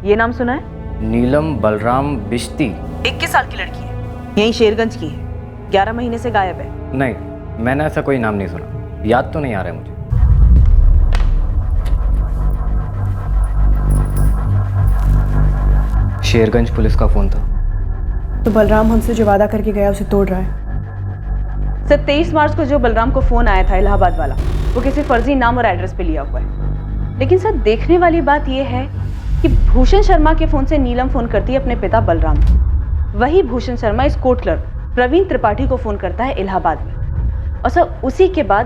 [SPEAKER 7] ये नाम सुना है?
[SPEAKER 19] नीलम बलराम बिश्ती?
[SPEAKER 7] 21 साल की लड़की है, यहीं शेरगंज की है, 11 महीने से गायब है।
[SPEAKER 19] नहीं, मैंने ऐसा कोई नाम नहीं सुना, याद तो नहीं आ रहा है मुझे। शेरगंज पुलिस का फ़ोन था।
[SPEAKER 7] तो बलराम हमसे जो वादा करके गया उसे तोड़ रहा है। सर 23 मार्च को जो बलराम को फ़ोन आया था इलाहाबाद वाला, वो किसी फर्जी नाम और एड्रेस पे लिया हुआ है। लेकिन सर देखने वाली बात यह है कि भूषण शर्मा के फ़ोन से नीलम फ़ोन करती है अपने पिता बलराम को। वही भूषण शर्मा इस कोर्ट क्लर्क प्रवीण त्रिपाठी को फ़ोन करता है इलाहाबाद में, और सर उसी के बाद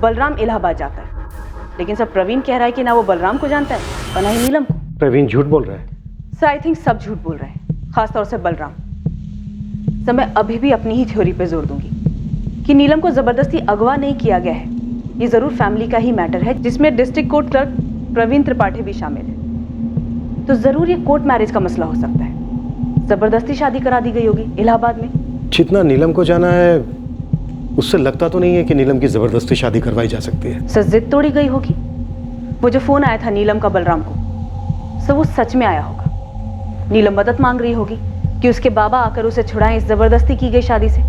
[SPEAKER 7] बलराम इलाहाबाद जाता है। लेकिन सर प्रवीण कह रहा है कि ना वो बलराम को जानता है और ना ही नीलम को।
[SPEAKER 3] प्रवीण झूठ बोल रहा है?
[SPEAKER 7] सर आई थिंक सब झूठ बोल रहे हैं, खासतौर से बलराम। सर मैं अभी भी अपनी ही थ्योरी पे जोर दूंगी कि नीलम को ज़बरदस्ती अगवा नहीं किया गया है। ये ज़रूर फैमिली का ही मैटर है, जिसमें district court clerk Praveen Tripathi भी शामिल है। तो ज़रूर ये कोर्ट मैरिज का मसला हो सकता है। ज़बरदस्ती शादी करा दी गई होगी इलाहाबाद में।
[SPEAKER 3] जितना नीलम को जाना है उससे लगता तो नहीं है कि नीलम की ज़बरदस्ती शादी करवाई जा सकती है।
[SPEAKER 7] सर जिद तोड़ी गई होगी। वो जो फ़ोन आया था नीलम का बलराम को, सर वो सच में आया होगा। नीलम मदद मांग रही होगी कि उसके बाबा आकर उसे छुड़ाएं इस ज़बरदस्ती की गई शादी से,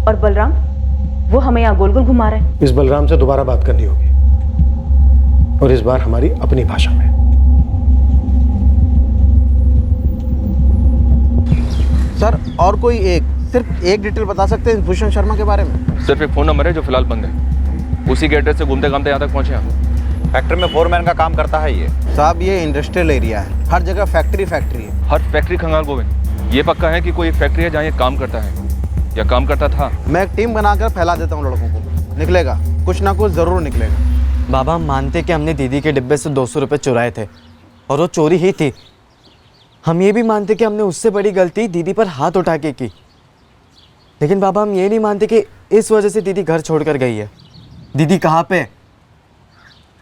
[SPEAKER 7] और बलराम वो हमें यहाँ गोल गोल घुमा रहे हैं।
[SPEAKER 3] इस बलराम से दोबारा बात करनी होगी, और इस बार हमारी अपनी भाषा में।
[SPEAKER 23] सर और कोई सिर्फ एक डिटेल बता सकते हैं भूषण शर्मा के बारे में?
[SPEAKER 5] सिर्फ एक फ़ोन नंबर है जो फिलहाल बंद है, उसी के एड्रेस से घूमते घामते यहाँ तक पहुँचे हम।
[SPEAKER 23] फैक्ट्री में फोरमैन का काम करता है ये? साहब ये इंडस्ट्रियल एरिया है, हर जगह फैक्ट्री है।
[SPEAKER 5] हर फैक्ट्री खंगाल गोविंद, ये पक्का है कि कोई एक फैक्ट्री है जहाँ ये काम करता है या काम करता था?
[SPEAKER 23] मैं एक टीम बनाकर फैला देता हूँ लड़कों को, निकलेगा कुछ ना कुछ ज़रूर निकलेगा।
[SPEAKER 8] बाबा हम मानते कि हमने दीदी के डिब्बे से 200 रुपये चुराए थे और वो चोरी ही थी। हम ये भी मानते कि हमने उससे बड़ी गलती दीदी पर हाथ उठा के की, लेकिन बाबा हम ये नहीं मानते कि इस वजह से दीदी घर छोड़कर गई है। दीदी कहाँ पे?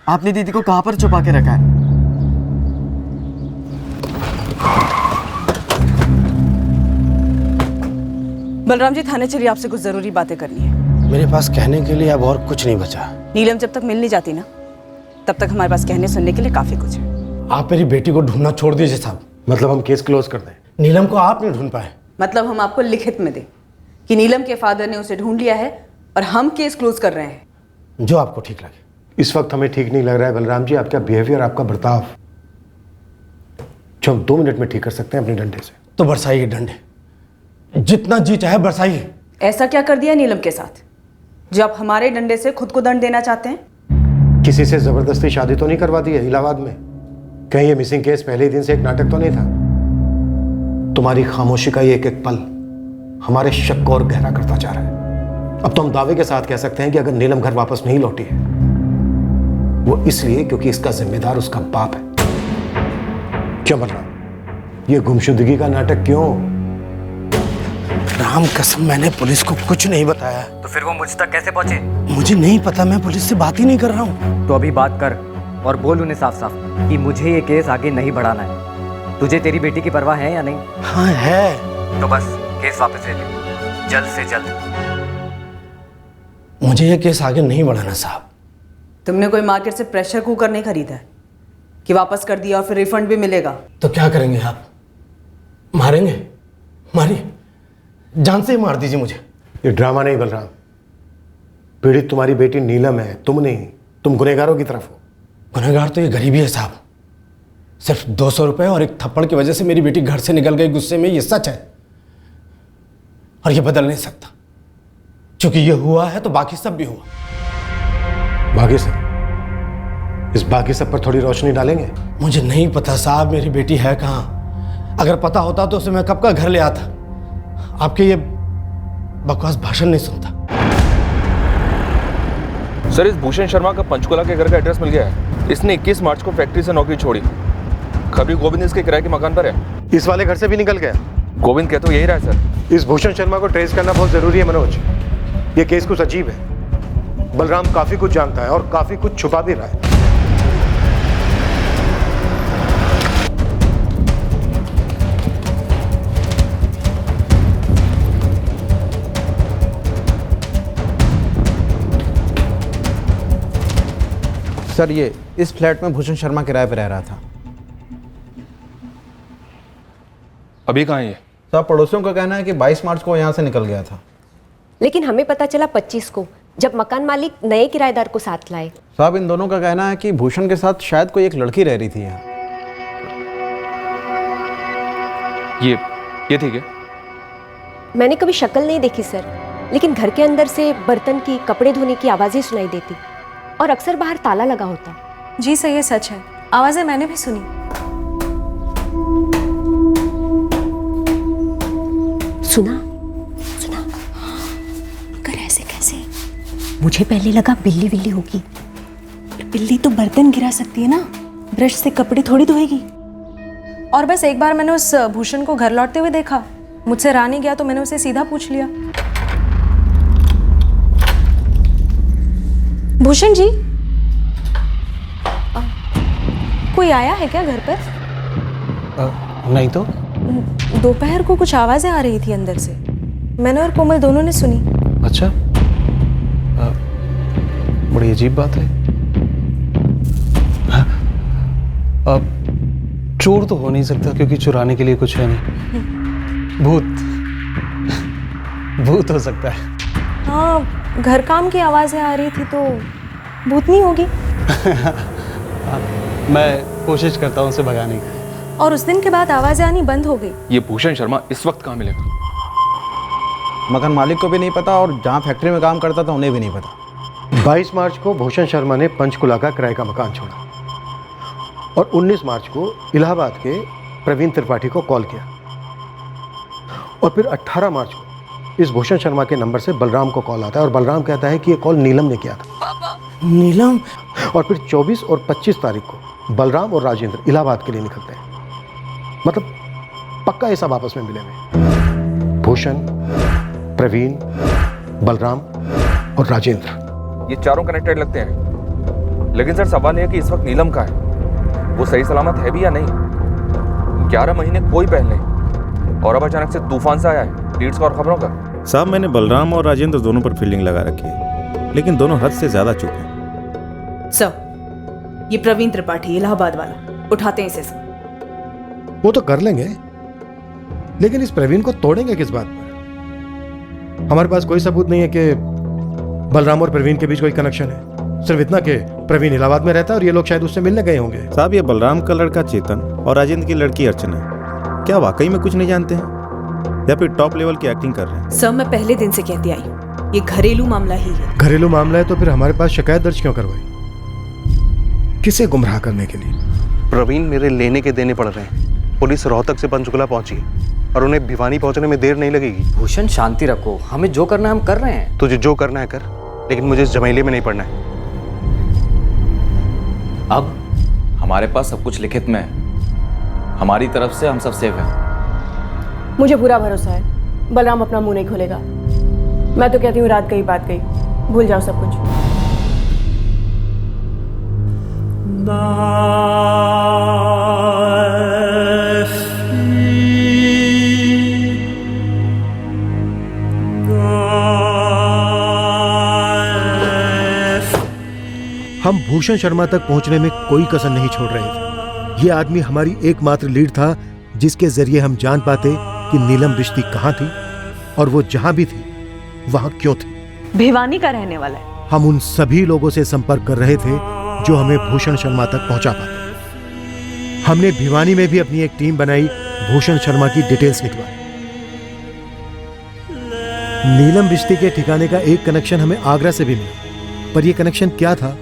[SPEAKER 8] आपने दीदी को कहाँ पर छुपा के रखा है?
[SPEAKER 7] बलराम जी थाने चलिए, आपसे कुछ जरूरी बातें करनी है।
[SPEAKER 2] मेरे पास कहने के लिए अब और कुछ नहीं बचा।
[SPEAKER 7] नीलम जब तक मिल नहीं जाती ना, तब तक हमारे पास कहने सुनने के लिए काफी कुछ है।
[SPEAKER 2] आप मेरी बेटी को ढूंढना छोड़ दीजिए साहब।
[SPEAKER 3] मतलब हम केस क्लोज कर दें?
[SPEAKER 2] नीलम को आप नहीं ढूंढ पाए?
[SPEAKER 7] मतलब हम आपको लिखित में दें कि नीलम के फादर ने उसे ढूंढ लिया है और हम केस क्लोज कर रहे हैं।
[SPEAKER 2] जो आपको ठीक लगे।
[SPEAKER 3] इस वक्त हमें ठीक नहीं लग रहा है बलराम जी, आपका बिहेवियर, आपका बर्ताव, जो हम 2 मिनट में ठीक कर सकते हैं अपने डंडे से।
[SPEAKER 2] तो बरसाइए डंडे, जितना जी चाहे बरसाइए।
[SPEAKER 7] ऐसा क्या कर दिया नीलम के साथ जो आप हमारे डंडे से खुद को दंड देना चाहते हैं?
[SPEAKER 3] किसी से जबरदस्ती शादी तो नहीं करवा दी है इलाहाबाद में? कहीं ये मिसिंग केस पहले ही दिन से एक नाटक तो नहीं था? तुम्हारी खामोशी का ये एक एक पल हमारे शक को और गहरा करता जा रहा है। अब तो हम दावे के साथ कह सकते हैं कि अगर नीलम घर वापस नहीं लौटी है, वो इसलिए क्योंकि इसका जिम्मेदार उसका बाप है। क्यों बलराम, ये गुमशुदगी का नाटक क्यों?
[SPEAKER 2] राम कसम, मैंने पुलिस को कुछ नहीं बताया।
[SPEAKER 19] तो फिर वो मुझ तक कैसे पहुंचे?
[SPEAKER 2] मुझे नहीं पता, मैं पुलिस से बात ही नहीं कर रहा हूँ।
[SPEAKER 19] तो अभी बात कर और बोल उन्हें साफ साफ कि मुझे ये केस आगे नहीं बढ़ाना है। तुझे तेरी बेटी की परवाह है या नहीं?
[SPEAKER 2] हाँ है।
[SPEAKER 19] तो बस केस वापस ले ले। जल्द से जल्द।
[SPEAKER 2] मुझे ये केस आगे नहीं बढ़ाना साहब।
[SPEAKER 7] तुमने कोई मार्केट से प्रेशर कुकर नहीं खरीदा है कि वापस कर दिया और फिर रिफंड भी मिलेगा?
[SPEAKER 2] तो क्या करेंगे आप? मारेंगे? मारिए, जान से ही मार दीजिए मुझे।
[SPEAKER 3] ये ड्रामा नहीं बलराम, पीड़ित तुम्हारी बेटी नीलम है, तुम नहीं। तुम गुनहगारों की तरफ हो।
[SPEAKER 2] गुनहगार तो ये गरीबी है साहब। सिर्फ 200 रुपए और एक थप्पड़ की वजह से मेरी बेटी घर से निकल गई गुस्से में, ये सच है और ये बदल नहीं सकता। क्योंकि ये हुआ है तो बाकी सब भी हुआ।
[SPEAKER 3] बाकी सब? इस बाकी सब पर थोड़ी रोशनी डालेंगे?
[SPEAKER 2] मुझे नहीं पता साहब मेरी बेटी है कहाँ। अगर पता होता तो उसे मैं कब का घर ले आता। आपके ये बकवास भाषण नहीं सुनता।
[SPEAKER 5] सर, इस भूषण शर्मा का पंचकुला के घर का एड्रेस मिल गया है। इसने 21 मार्च को फैक्ट्री से नौकरी छोड़ी। खबरी गोविंद इसके किराए के मकान पर है।
[SPEAKER 3] इस वाले घर से भी निकल गया?
[SPEAKER 5] गोविंद कहते तो यही रहा है सर।
[SPEAKER 3] इस भूषण शर्मा को ट्रेस करना बहुत जरूरी है मनोज। ये केस कुछ अजीब है। बलराम काफी कुछ जानता है और काफी कुछ छुपा भी रहा है।
[SPEAKER 23] सर, ये इस फ्लैट में भूषण शर्मा किराए पर रह रहा था।
[SPEAKER 5] अभी कहाँ है ये?
[SPEAKER 23] सर, पड़ोसियों का कहना है कि 22 मार्च को यहाँ से निकल गया था।
[SPEAKER 21] लेकिन हमें पता चला 25 को, जब मकान मालिक नए किराएदार को साथ लाए।
[SPEAKER 23] साहब, इन दोनों का कहना है कि भूषण के साथ शायद कोई एक लड़की रह रही थी यहाँ।
[SPEAKER 5] ये ठीक है।
[SPEAKER 21] मैंने कभी शक्ल नहीं देखी सर, लेकिन घर के अंदर से बर्तन की, कपड़े धोने की आवाजें सुनाई देती और अक्सर बाहर ताला लगा होता।
[SPEAKER 1] जी सर, ये सच है। आवाजें मैंने भी सुनी।
[SPEAKER 21] सुना? मगर ऐसे कैसे? मुझे पहले लगा बिल्ली बिल्ली होगी।
[SPEAKER 1] बिल्ली तो बर्तन गिरा सकती है ना, ब्रश से कपड़े थोड़ी धोएगी। और बस एक बार मैंने उस भूषण को घर लौटते हुए देखा। मुझसे रहा नहीं गया तो मैंने उसे सीधा पूछ लिया, भूषण जी कोई आया है क्या घर पर?
[SPEAKER 3] नहीं तो।
[SPEAKER 1] दोपहर को कुछ आवाजें आ रही थी अंदर से। मैंने और कोमल दोनों ने सुनी।
[SPEAKER 13] अच्छा, बड़ी अजीब बात है। अब चोर तो हो नहीं सकता क्योंकि चुराने के लिए कुछ है नहीं। भूत हो सकता है।
[SPEAKER 1] हाँ, घर काम की आवाजें आ रही थी तो भूतनी होगी।
[SPEAKER 13] मैं कोशिश करता हूँ उसे भगाने की।
[SPEAKER 1] और उस दिन के बाद आवाजें आनी बंद हो गई।
[SPEAKER 5] ये भूषण शर्मा इस वक्त कहाँ मिलेगा?
[SPEAKER 23] मकान मालिक को भी नहीं पता और जहाँ फैक्ट्री में काम करता था उन्हें भी नहीं पता।
[SPEAKER 3] 22 मार्च को भूषण शर्मा ने पंचकुला का किराए का मकान छोड़ा और 19 मार्च को इलाहाबाद के प्रवीण त्रिपाठी को कॉल किया और फिर 18 मार्च को इस भूषण शर्मा के नंबर से बलराम को कॉल आता है और बलराम कहता है कि ये कॉल नीलम ने किया था।
[SPEAKER 2] नीलम?
[SPEAKER 3] और फिर 24 और 25 तारीख को बलराम और राजेंद्र इलाहाबाद के लिए निकलते हैं। मतलब पक्का ये सब आपस में मिले हुए। भूषण, प्रवीण, बलराम और राजेंद्र,
[SPEAKER 5] ये चारों कनेक्टेड लगते हैं। लेकिन सर, सवाल है कि इस वक्त नीलम कहाँ है? वो सही सलामत है भी या नहीं? 11 महीने कोई पहल नहीं और अब अचानक से तूफान सा आया है लीड्स का और खबरों का।
[SPEAKER 12] साहब, मैंने बलराम और राजेंद्र दोनों पर फील्डिंग लगा रखी है, लेकिन दोनों हद से ज्यादा चुप हैं।
[SPEAKER 7] सर, ये प्रवीण त्रिपाठी इलाहाबाद वाला, उठाते हैं इसे सब।
[SPEAKER 3] वो तो कर लेंगे, लेकिन इस प्रवीण को तोड़ेंगे किस बात पर? हमारे पास कोई सबूत नहीं है कि बलराम और प्रवीण के बीच कोई कनेक्शन है। सिर्फ इतना कि प्रवीण इलाहाबाद में रहता है और ये लोग शायद उससे मिलने गए होंगे।
[SPEAKER 12] साहब, ये बलराम का लड़का चेतन और राजेंद्र की लड़की अर्चना क्या वाकई में कुछ नहीं जानते हैं या फिर टॉप लेवल की एक्टिंग कर रहे हैं?
[SPEAKER 7] सर, मैं पहले दिन से कहती आई हूँ, ये घरेलू मामला ही है।
[SPEAKER 3] घरेलू मामला है तो फिर हमारे पास शिकायत दर्ज क्यों करवाई? किसे गुमराह करने के लिए?
[SPEAKER 11] प्रवीण मेरे लेने के देने पड़ रहे हैं। पुलिस रोहतक से पंचकुला पहुंची और उन्हें भिवानी पहुंचने में देर नहीं लगेगी।
[SPEAKER 19] भूषण, शांति रखो। हमें जो करना है हम कर रहे हैं।
[SPEAKER 11] तुझे जो करना है कर, लेकिन मुझे इस झमेले में नहीं पड़ना है।
[SPEAKER 5] अब हमारे पास सब कुछ लिखित में है। हमारी तरफ से हम सब सेफ हैं।
[SPEAKER 15] मुझे पूरा भरोसा है बलराम अपना मुंह नहीं खोलेगा। मैं तो कहती हूँ रात गई बात गई, भूल जाओ सब कुछ।
[SPEAKER 3] हम भूषण शर्मा तक पहुंचने में कोई कसर नहीं छोड़ रहे थे। ये आदमी हमारी एकमात्र लीड था जिसके जरिए हम जान पाते कि नीलम बिश्ती कहां थी और वो जहां भी थी वहां क्यों थी।
[SPEAKER 7] भिवानी का रहने वाला है।
[SPEAKER 3] हम उन सभी लोगों से संपर्क कर रहे थे जो हमें भूषण शर्मा तक पहुंचा पाते। हमने भिवानी में भी अपनी एक टीम बनाई भूषण शर्मा की डिटेल्स निकलवाई। नीलम बिश्ती के ठिकाने का एक कनेक्शन हमें आगरा से भी मिला, पर यह कनेक्शन क्या था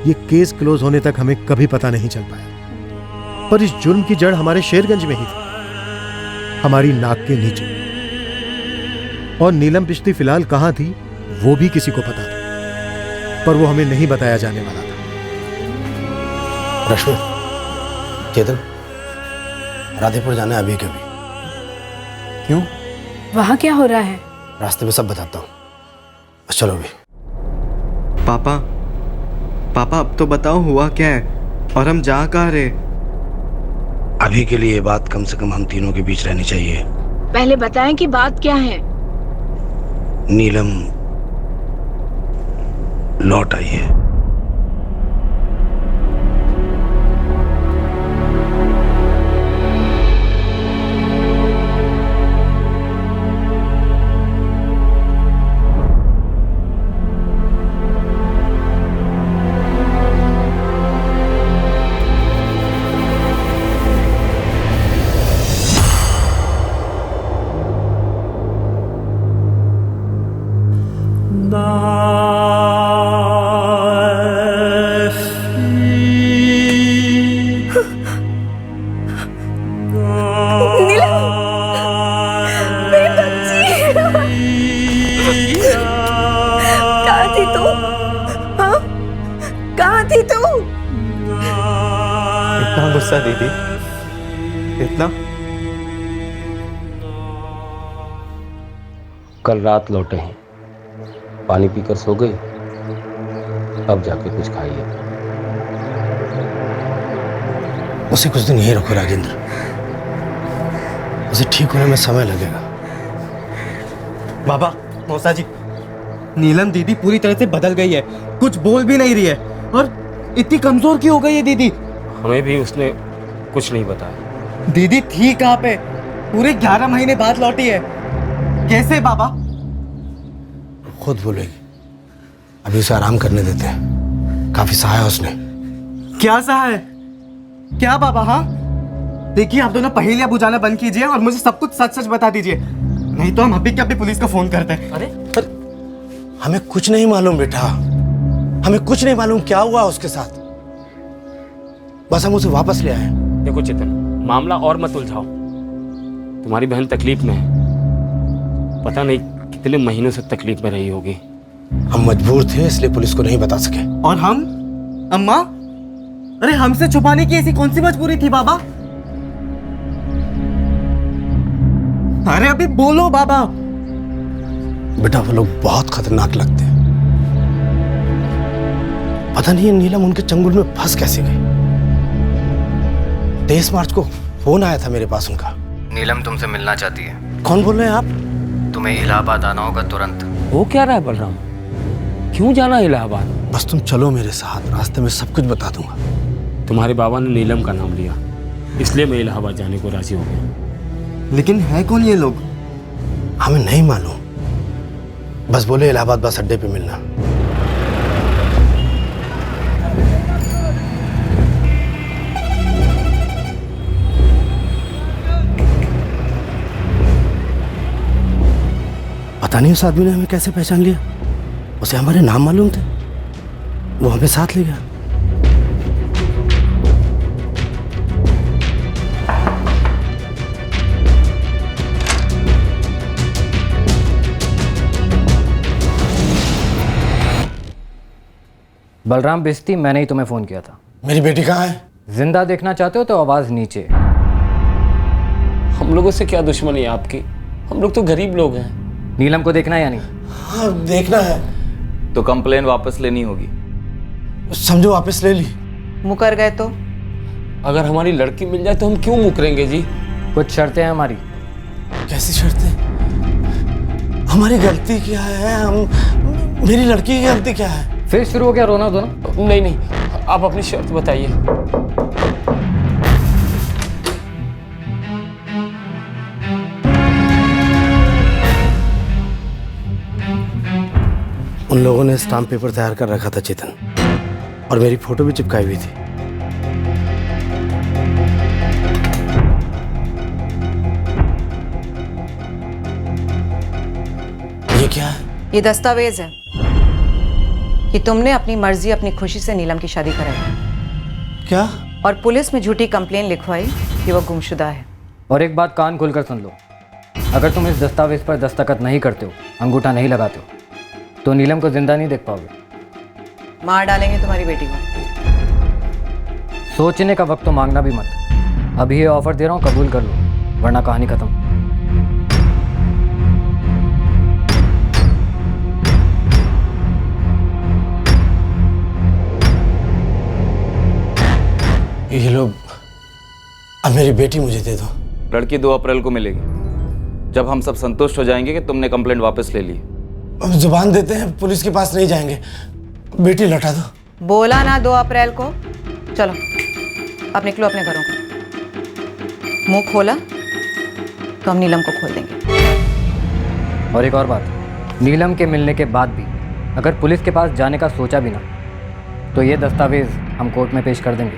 [SPEAKER 3] ये केस क्लोज होने तक हमें कभी पता नहीं चल पाया। पर इस जुर्म की जड़ हमारे शेरगंज में ही थी, हमारी नाक के नीचे। और नीलम बिश्ती फिलहाल कहां थी वो भी किसी को पता था, पर वो हमें नहीं बताया जाने वाला था।
[SPEAKER 2] रश्मि, चेतन, राधेपुर जाना है अभी के अभी।
[SPEAKER 10] क्यों? वहां क्या हो रहा है?
[SPEAKER 2] रास्ते में सब बताता हूँ, बस चलो अभी।
[SPEAKER 8] पापा, पापा अब तो बताओ हुआ क्या है और हम जा कहाँ रहे?
[SPEAKER 2] अभी के लिए ये बात कम से कम हम तीनों के बीच रहनी चाहिए।
[SPEAKER 10] पहले बताएं कि बात क्या है।
[SPEAKER 2] नीलम लौट आई है।
[SPEAKER 8] इतना गुस्सा दीदी, इतना?
[SPEAKER 4] कल रात लौटे हैं, पानी पीकर सो गई, अब जाके कुछ खाइए।
[SPEAKER 2] उसे कुछ दिन यहीं रखो राजेंद्र, उसे ठीक होने में समय लगेगा।
[SPEAKER 8] बाबा, मौसा जी, नीलम दीदी पूरी तरह से बदल गई है, कुछ बोल भी नहीं रही है और इतनी कमजोर क्यों हो गई है दीदी?
[SPEAKER 4] हमें भी उसने कुछ नहीं बताया।
[SPEAKER 8] दीदी थी कहाँ पे? पूरे 11 महीने बाद लौटी है, कैसे बाबा?
[SPEAKER 2] खुद बोलेगी, अभी उसे आराम करने देते हैं, काफी सहाया उसने।
[SPEAKER 8] क्या सहाय? क्या बाबा? हाँ देखिए, आप दोनों पहेलियां बुझाना बंद कीजिए और मुझे सब कुछ सच सच बता दीजिए, नहीं तो हम अभी के अभी पुलिस को फोन करते हैं।
[SPEAKER 2] अरे पर हमें कुछ नहीं मालूम बेटा, हमें कुछ नहीं मालूम क्या हुआ उसके साथ, बस हम उसे वापस ले आए।
[SPEAKER 4] देखो चेतन, मामला और मत उलझाओ। तुम्हारी बहन तकलीफ में है, पता नहीं कितने महीनों से तकलीफ में रही होगी।
[SPEAKER 2] हम मजबूर थे इसलिए पुलिस को नहीं बता सके।
[SPEAKER 8] और हम? अम्मा? अरे हमसे छुपाने की ऐसी कौन सी मजबूरी थी बाबा? अरे अभी बोलो बाबा।
[SPEAKER 2] बेटा वो लोग बहुत खतरनाक लगते हैं, पता नहीं नीलम उनके चंगुल में फंस कैसे गई। 23 मार्च को फोन आया था मेरे पास उनका।
[SPEAKER 19] नीलम तुमसे मिलना चाहती है।
[SPEAKER 2] कौन बोल रहे हैं आप?
[SPEAKER 19] तुम्हें इलाहाबाद आना होगा तुरंत।
[SPEAKER 4] वो क्या रहा है बलराम, क्यों जाना इलाहाबाद?
[SPEAKER 2] बस तुम चलो मेरे साथ, रास्ते में सब कुछ बता दूंगा।
[SPEAKER 4] तुम्हारे बाबा ने नीलम का नाम लिया, इसलिए मैं इलाहाबाद जाने को राजी हो गया।
[SPEAKER 8] लेकिन है कौन ये लोग?
[SPEAKER 2] हमें नहीं मालूम, बस बोले इलाहाबाद बस अड्डे पे मिलना। पता नहीं उस आदमी ने हमें कैसे पहचान लिया, उसे हमारे नाम मालूम थे, वो हमें साथ ले गया।
[SPEAKER 19] बलराम बिस्ती, मैंने ही तुम्हें फोन किया था।
[SPEAKER 2] मेरी बेटी कहाँ है?
[SPEAKER 19] जिंदा देखना चाहते हो तो आवाज नीचे।
[SPEAKER 4] हम लोगों से क्या दुश्मनी है आपकी, हम लोग तो गरीब लोग हैं।
[SPEAKER 19] नीलम को देखना है या नहीं?
[SPEAKER 2] हाँ देखना है।
[SPEAKER 14] तो कंप्लेन वापस लेनी होगी।
[SPEAKER 2] समझो वापस ले ली।
[SPEAKER 7] मुकर गए तो?
[SPEAKER 4] अगर हमारी लड़की मिल जाए तो हम क्यों मुकरेंगे जी?
[SPEAKER 19] कुछ शर्तें हैं हमारी।
[SPEAKER 2] कैसी शर्तें? हमारी गलती क्या है? हम, मेरी लड़की की गलती क्या है?
[SPEAKER 19] फिर शुरू हो गया रोना धोना?
[SPEAKER 4] नहीं नहीं, आप अपनी शर्त बताइए।
[SPEAKER 2] उन लोगों ने स्टाम्प पेपर तैयार कर रखा था चेतन, और मेरी फोटो भी चिपकाई हुई थी। ये क्या है?
[SPEAKER 18] ये दस्तावेज है कि तुमने अपनी मर्जी अपनी खुशी से नीलम की शादी कराई।
[SPEAKER 2] क्या?
[SPEAKER 18] और पुलिस में झूठी कंप्लेन लिखवाई कि वो गुमशुदा है।
[SPEAKER 19] और एक बात कान खोलकर सुन लो, अगर तुम इस दस्तावेज पर दस्तखत नहीं करते हो, अंगूठा नहीं लगाते हो, तो नीलम को जिंदा नहीं देख पाओगे।
[SPEAKER 18] मार डालेंगे तुम्हारी बेटी को।
[SPEAKER 19] सोचने का वक्त तो मांगना भी मत। अभी ये ऑफर दे रहा हूँ, कबूल कर लो, वरना कहानी खत्म।
[SPEAKER 2] ये लोग, अब मेरी बेटी मुझे दे दो।
[SPEAKER 14] लड़की 2 अप्रैल को मिलेगी, जब हम सब संतुष्ट हो जाएंगे कि तुमने कंप्लेंट वापस ले ली।
[SPEAKER 2] अब जुबान देते हैं, पुलिस के पास नहीं जाएंगे। बेटी लौटा दो।
[SPEAKER 18] बोला ना 2 अप्रैल को। चलो अब निकलो अपने घरों को। मुंह खोला तो हम नीलम को खोल देंगे।
[SPEAKER 19] और एक और बात, नीलम के मिलने के बाद भी अगर पुलिस के पास जाने का सोचा भी ना, तो ये दस्तावेज हम कोर्ट में पेश कर देंगे,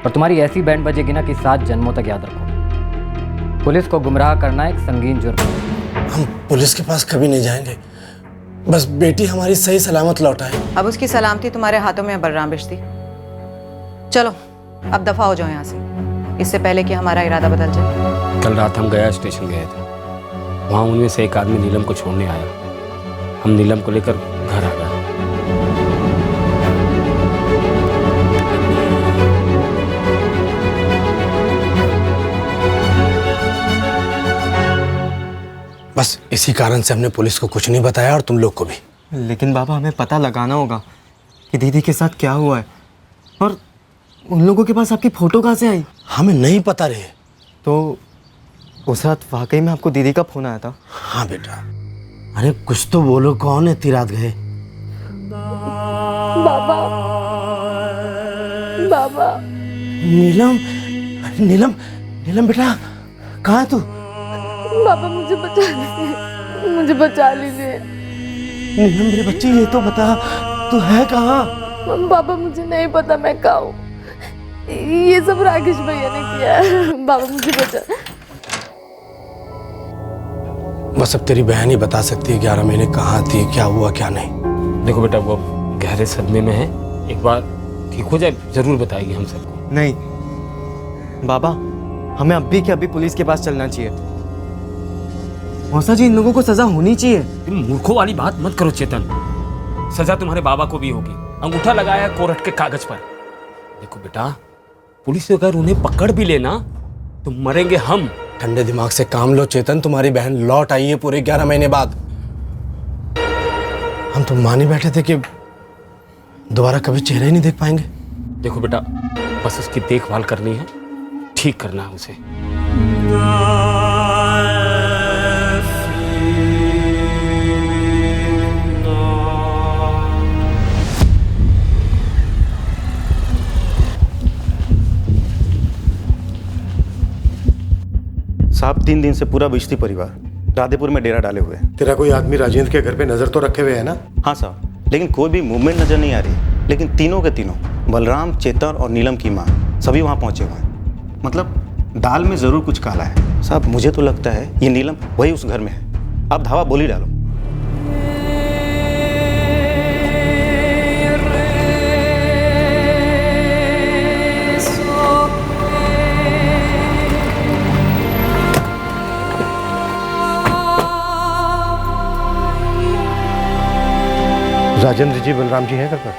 [SPEAKER 19] और तुम्हारी ऐसी बैंड बजेगी ना कि 7 जन्मों तक याद रखो। पुलिस को गुमराह करना एक संगीन जुर्म है।
[SPEAKER 2] हम पुलिस के पास कभी नहीं जाएंगे, बस बेटी हमारी सही सलामत लौटाए।
[SPEAKER 18] अब उसकी सलामती तुम्हारे हाथों में है बलराम बिश्ती। चलो अब दफा हो जाओ यहाँ से, इससे पहले कि हमारा इरादा बदल जाए।
[SPEAKER 4] कल रात हम गया स्टेशन गए थे, वहाँ उनमें से एक आदमी नीलम को छोड़ने आया। हम नीलम को लेकर घर आ गए।
[SPEAKER 2] बस इसी कारण से हमने पुलिस को कुछ नहीं बताया, और तुम लोग को भी।
[SPEAKER 8] लेकिन बाबा हमें पता लगाना होगा कि दीदी के साथ क्या हुआ है, और उन लोगों के पास आपकी फ़ोटो कहाँ से आई?
[SPEAKER 2] हमें नहीं पता रहे।
[SPEAKER 8] तो उस रात वाकई में आपको दीदी का फ़ोन आया था?
[SPEAKER 2] हाँ बेटा। अरे कुछ तो बोलो, कौन है इतनी रात गए?
[SPEAKER 15] बाबा, बाबा।
[SPEAKER 2] नीलम, नीलम, नीलम बेटा, कहाँ है तू?
[SPEAKER 15] बाबा मुझे बचा लीजिए, मुझे बचा लीजिए।
[SPEAKER 2] नीलम मेरे बच्चे, ये तो बता तू है कहाँ?
[SPEAKER 15] बाबा मुझे नहीं पता मैं कहाँ हूँ, ये सब राकेश भैया ने किया है। बाबा मुझे बचा।
[SPEAKER 2] बस अब तेरी बहन ही बता सकती है 11 महीने कहाँ थी, क्या हुआ क्या नहीं।
[SPEAKER 4] देखो बेटा, वो गहरे सदमे में है, एक बार ठीक हो जाए जरूर बताएगी हम सबको।
[SPEAKER 8] नहीं बाबा, हमें अभी के अभी पुलिस के पास चलना चाहिए। मौसा जी, इन लोगों को सजा होनी चाहिए।
[SPEAKER 4] तुम मूर्खों वाली बात मत करो चेतन, सजा तुम्हारे बाबा को भी होगी। अंगूठा लगाया कोर्ट के कागज पर। देखो बेटा, पुलिस अगर उन्हें पकड़ भी लेना तो मरेंगे हम।
[SPEAKER 2] ठंडे दिमाग से काम लो चेतन, तुम्हारी बहन लौट आई है पूरे 11 महीने बाद। हम तो मान ही बैठे थे कि दोबारा कभी चेहरा ही नहीं देख पाएंगे।
[SPEAKER 4] देखो बेटा, बस उसकी देखभाल करनी है, ठीक करना है उसे।
[SPEAKER 11] साहब 3 दिन से पूरा बिश्ती परिवार राधेपुर में डेरा डाले हुए हैं।
[SPEAKER 3] तेरा कोई आदमी राजेंद्र के घर पे नजर तो रखे हुए है ना?
[SPEAKER 11] हाँ साहब, लेकिन कोई भी मूवमेंट नजर नहीं आ रही। लेकिन तीनों के तीनों, बलराम, चेतन और नीलम की माँ, सभी वहाँ पहुँचे हुए हैं। मतलब दाल में जरूर कुछ काला है साहब। मुझे तो लगता है ये नीलम वही उस घर में है। आप धावा बोली डालो।
[SPEAKER 3] राजेंद्र जी, बलराम जी हैं घर पर?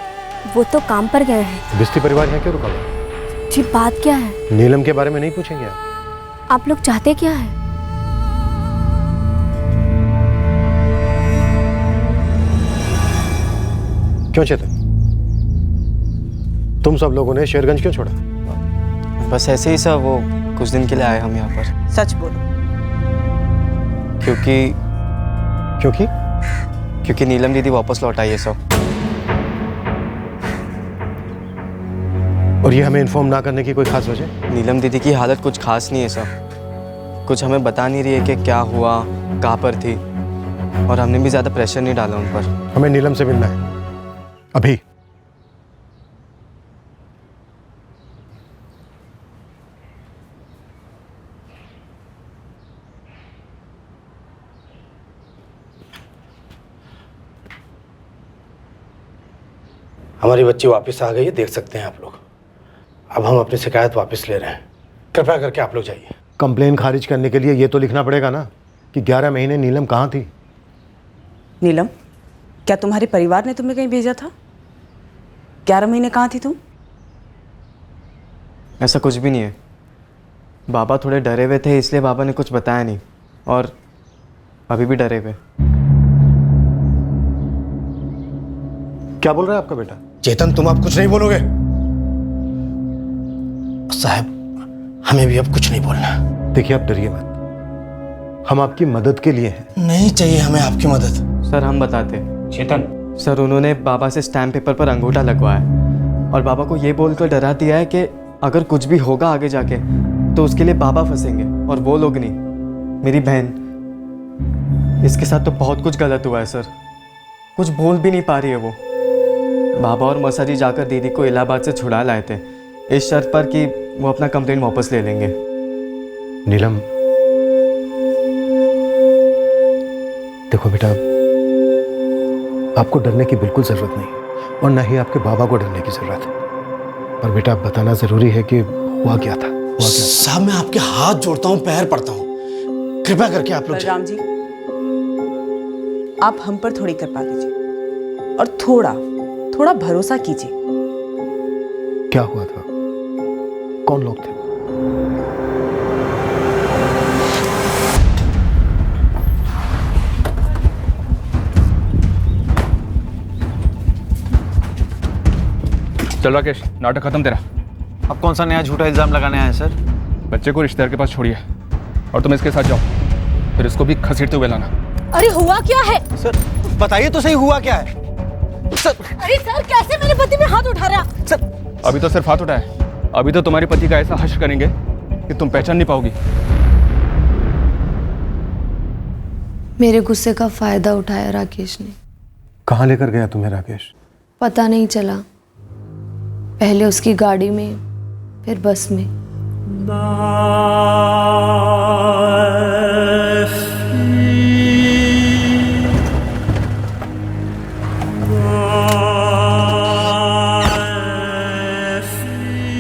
[SPEAKER 21] वो तो काम पर गए हैं।
[SPEAKER 3] बिस्ती परिवार यहाँ क्यों रुका हुआ?
[SPEAKER 21] जी बात क्या है?
[SPEAKER 3] नीलम के बारे में नहीं पूछेंगे आप?
[SPEAKER 21] आप लोग चाहते क्या है?
[SPEAKER 3] क्यों चेतन, तुम सब लोगों ने शेरगंज क्यों छोड़ा?
[SPEAKER 8] बस ऐसे ही सर, वो कुछ दिन के लिए आए हम यहाँ पर।
[SPEAKER 18] सच बोलो।
[SPEAKER 8] क्योंकि नीलम दीदी वापस लौट आई है सर।
[SPEAKER 3] और ये हमें इन्फॉर्म ना करने की कोई खास वजह?
[SPEAKER 8] नीलम दीदी की हालत कुछ खास नहीं है सर। कुछ हमें बता नहीं रही है कि क्या हुआ, कहाँ पर थी, और हमने भी ज़्यादा प्रेशर नहीं डाला उन पर।
[SPEAKER 3] हमें नीलम से मिलना है अभी।
[SPEAKER 2] हमारी बच्ची वापस आ गई है, देख सकते हैं आप लोग। अब हम अपनी शिकायत वापस ले रहे हैं, कृपया करके आप लोग जाइए।
[SPEAKER 3] कंप्लेन खारिज करने के लिए ये तो लिखना पड़ेगा ना कि 11 महीने नीलम कहाँ थी।
[SPEAKER 7] नीलम, क्या तुम्हारे परिवार ने तुम्हें कहीं भेजा था? 11 महीने कहाँ थी तुम?
[SPEAKER 8] ऐसा कुछ भी नहीं है। बाबा थोड़े डरे हुए थे, इसलिए बाबा ने कुछ बताया नहीं, और अभी भी डरे हुए।
[SPEAKER 3] क्या बोल रहा है आपका बेटा?
[SPEAKER 2] चेतन, तुम अब कुछ नहीं बोलोगे? साहब, हमें भी अब कुछ नहीं बोलना।
[SPEAKER 3] देखिए, आप डरिए मत, हम आपकी मदद के लिए हैं।
[SPEAKER 2] नहीं चाहिए हमें आपकी मदद।
[SPEAKER 8] सर हम बताते।
[SPEAKER 4] चेतन,
[SPEAKER 8] सर उन्होंने बाबा से स्टैम्प पेपर पर अंगूठा लगवाया और बाबा को ये बोलकर डरा दिया है कि अगर कुछ भी होगा आगे जाके तो उसके लिए बाबा फंसेंगे, और वो लोग नहीं, मेरी बहन। इसके साथ तो बहुत कुछ गलत हुआ है सर, कुछ बोल भी नहीं पा रही है वो। बाबा और मौसा जी जाकर दीदी को इलाहाबाद से छुड़ा लाए थे, इस शर्त पर कि वो अपना कंप्लेंट वापस ले लेंगे।
[SPEAKER 3] नीलम, देखो बेटा, आपको डरने की बिल्कुल जरूरत नहीं, और ना ही आपके बाबा को डरने की जरूरत है। पर बेटा, बताना जरूरी है कि हुआ क्या था।
[SPEAKER 2] साहब, मैं आपके हाथ जोड़ता हूँ, पैर पड़ता हूँ, कृपया करके आप लोग।
[SPEAKER 7] बलराम जी, आप हम पर थोड़ी कृपा कीजिए और थोड़ा भरोसा कीजिए।
[SPEAKER 3] क्या हुआ था? कौन लोग थे?
[SPEAKER 5] चल राकेश, नाटक खत्म तेरा।
[SPEAKER 23] अब कौन सा नया झूठा इल्जाम लगाने आए सर?
[SPEAKER 5] बच्चे को रिश्तेदार के पास छोड़िए और तुम इसके साथ जाओ, फिर इसको भी घसीटते हुए लाना।
[SPEAKER 21] अरे हुआ क्या है?
[SPEAKER 23] सर बताइए तो सही, हुआ क्या है? सर,
[SPEAKER 21] अरे सर, कैसे मेरे पति में हाथ उठा रहा?
[SPEAKER 23] सर,
[SPEAKER 5] अभी तो सिर्फ हाथ उठाए, अभी तो तुम्हारे पति का ऐसा हश्र करेंगे कि तुम पहचान नहीं पाओगी।
[SPEAKER 10] मेरे गुस्से का फायदा उठाया राकेश ने।
[SPEAKER 3] कहाँ लेकर गया तुम्हें राकेश?
[SPEAKER 10] पता नहीं चला, पहले उसकी गाड़ी में, फिर बस में।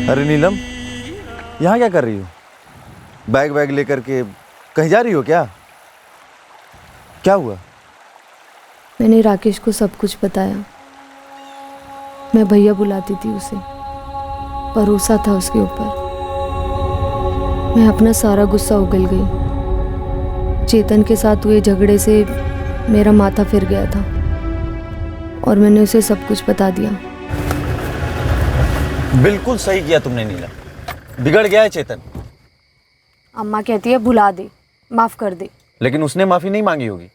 [SPEAKER 23] अरे नीलम, यहाँ क्या कर रही हो? बैग वैग लेकर के कहीं जा रही हो क्या? क्या हुआ?
[SPEAKER 10] मैंने राकेश को सब कुछ बताया। मैं भैया बुलाती थी उसे, भरोसा था उसके ऊपर। मैं अपना सारा गुस्सा उगल गई। चेतन के साथ हुए झगड़े से मेरा माथा फिर गया था और मैंने उसे सब कुछ बता दिया।
[SPEAKER 23] बिल्कुल सही किया तुमने नीलम, बिगड़ गया है चेतन।
[SPEAKER 10] अम्मा कहती है भुला दे, माफ कर दे।
[SPEAKER 23] लेकिन उसने माफी नहीं मांगी होगी।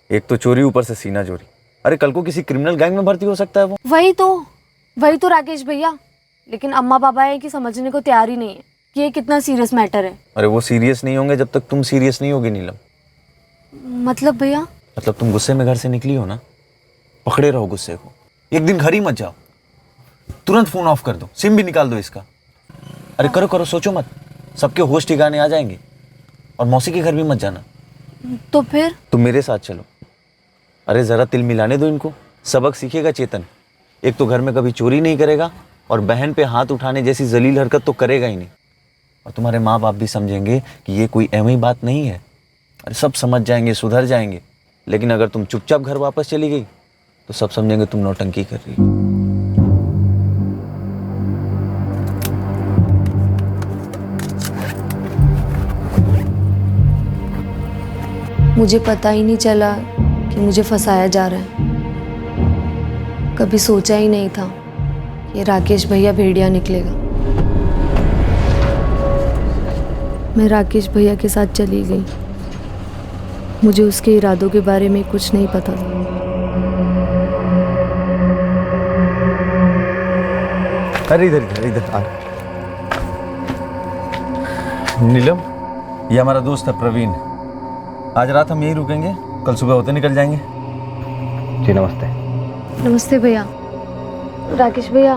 [SPEAKER 23] एक तो चोरी, ऊपर से सीना चोरी। अरे कल को किसी क्रिमिनल गैंग में भर्ती हो सकता है वो।
[SPEAKER 10] वही तो राकेश भैया, लेकिन अम्मा पापा है कि समझने को तैयार ही नहीं है कि ये कितना सीरियस मैटर है।
[SPEAKER 23] अरे वो सीरियस नहीं होंगे जब तक तुम सीरियस नहीं होगी नीलम।
[SPEAKER 10] मतलब भैया?
[SPEAKER 23] मतलब तुम गुस्से में घर से निकली हो ना, पकड़े रहो गुस्से को। एक दिन घर ही मत जाओ, तुरंत फोन ऑफ कर दो, सिम भी निकाल दो इसका। अरे करो, सोचो मत, सबके होश ठिकाने आ जाएंगे। और मौसी के घर भी मत जाना।
[SPEAKER 10] तो फिर?
[SPEAKER 23] तुम मेरे साथ चलो। अरे जरा तिल मिलाने दो इनको, सबक सीखेगा चेतन। एक तो घर में कभी चोरी नहीं करेगा और बहन पे हाथ उठाने जैसी जलील हरकत तो करेगा ही नहीं। और तुम्हारे माँ बाप भी समझेंगे कि ये कोई एवं ही बात नहीं है। अरे सब समझ जाएंगे, सुधर जाएंगे। लेकिन अगर तुम चुपचाप घर वापस चली गई तो सब समझेंगे तुम नौटंकी कर रही हो।
[SPEAKER 10] मुझे पता ही नहीं चला कि मुझे फंसाया जा रहा है। कभी सोचा ही नहीं था कि राकेश भैया भेड़िया निकलेगा। मैं राकेश भैया के साथ चली गई। मुझे उसके इरादों के बारे में कुछ नहीं पता था।
[SPEAKER 23] अरे इधर इधर इधर आ। नीलम, ये हमारा दोस्त है प्रवीण। आज रात हम यहीं रुकेंगे, कल सुबह होते निकल जाएंगे।
[SPEAKER 19] जी नमस्ते।
[SPEAKER 10] नमस्ते भैया। राकेश भैया,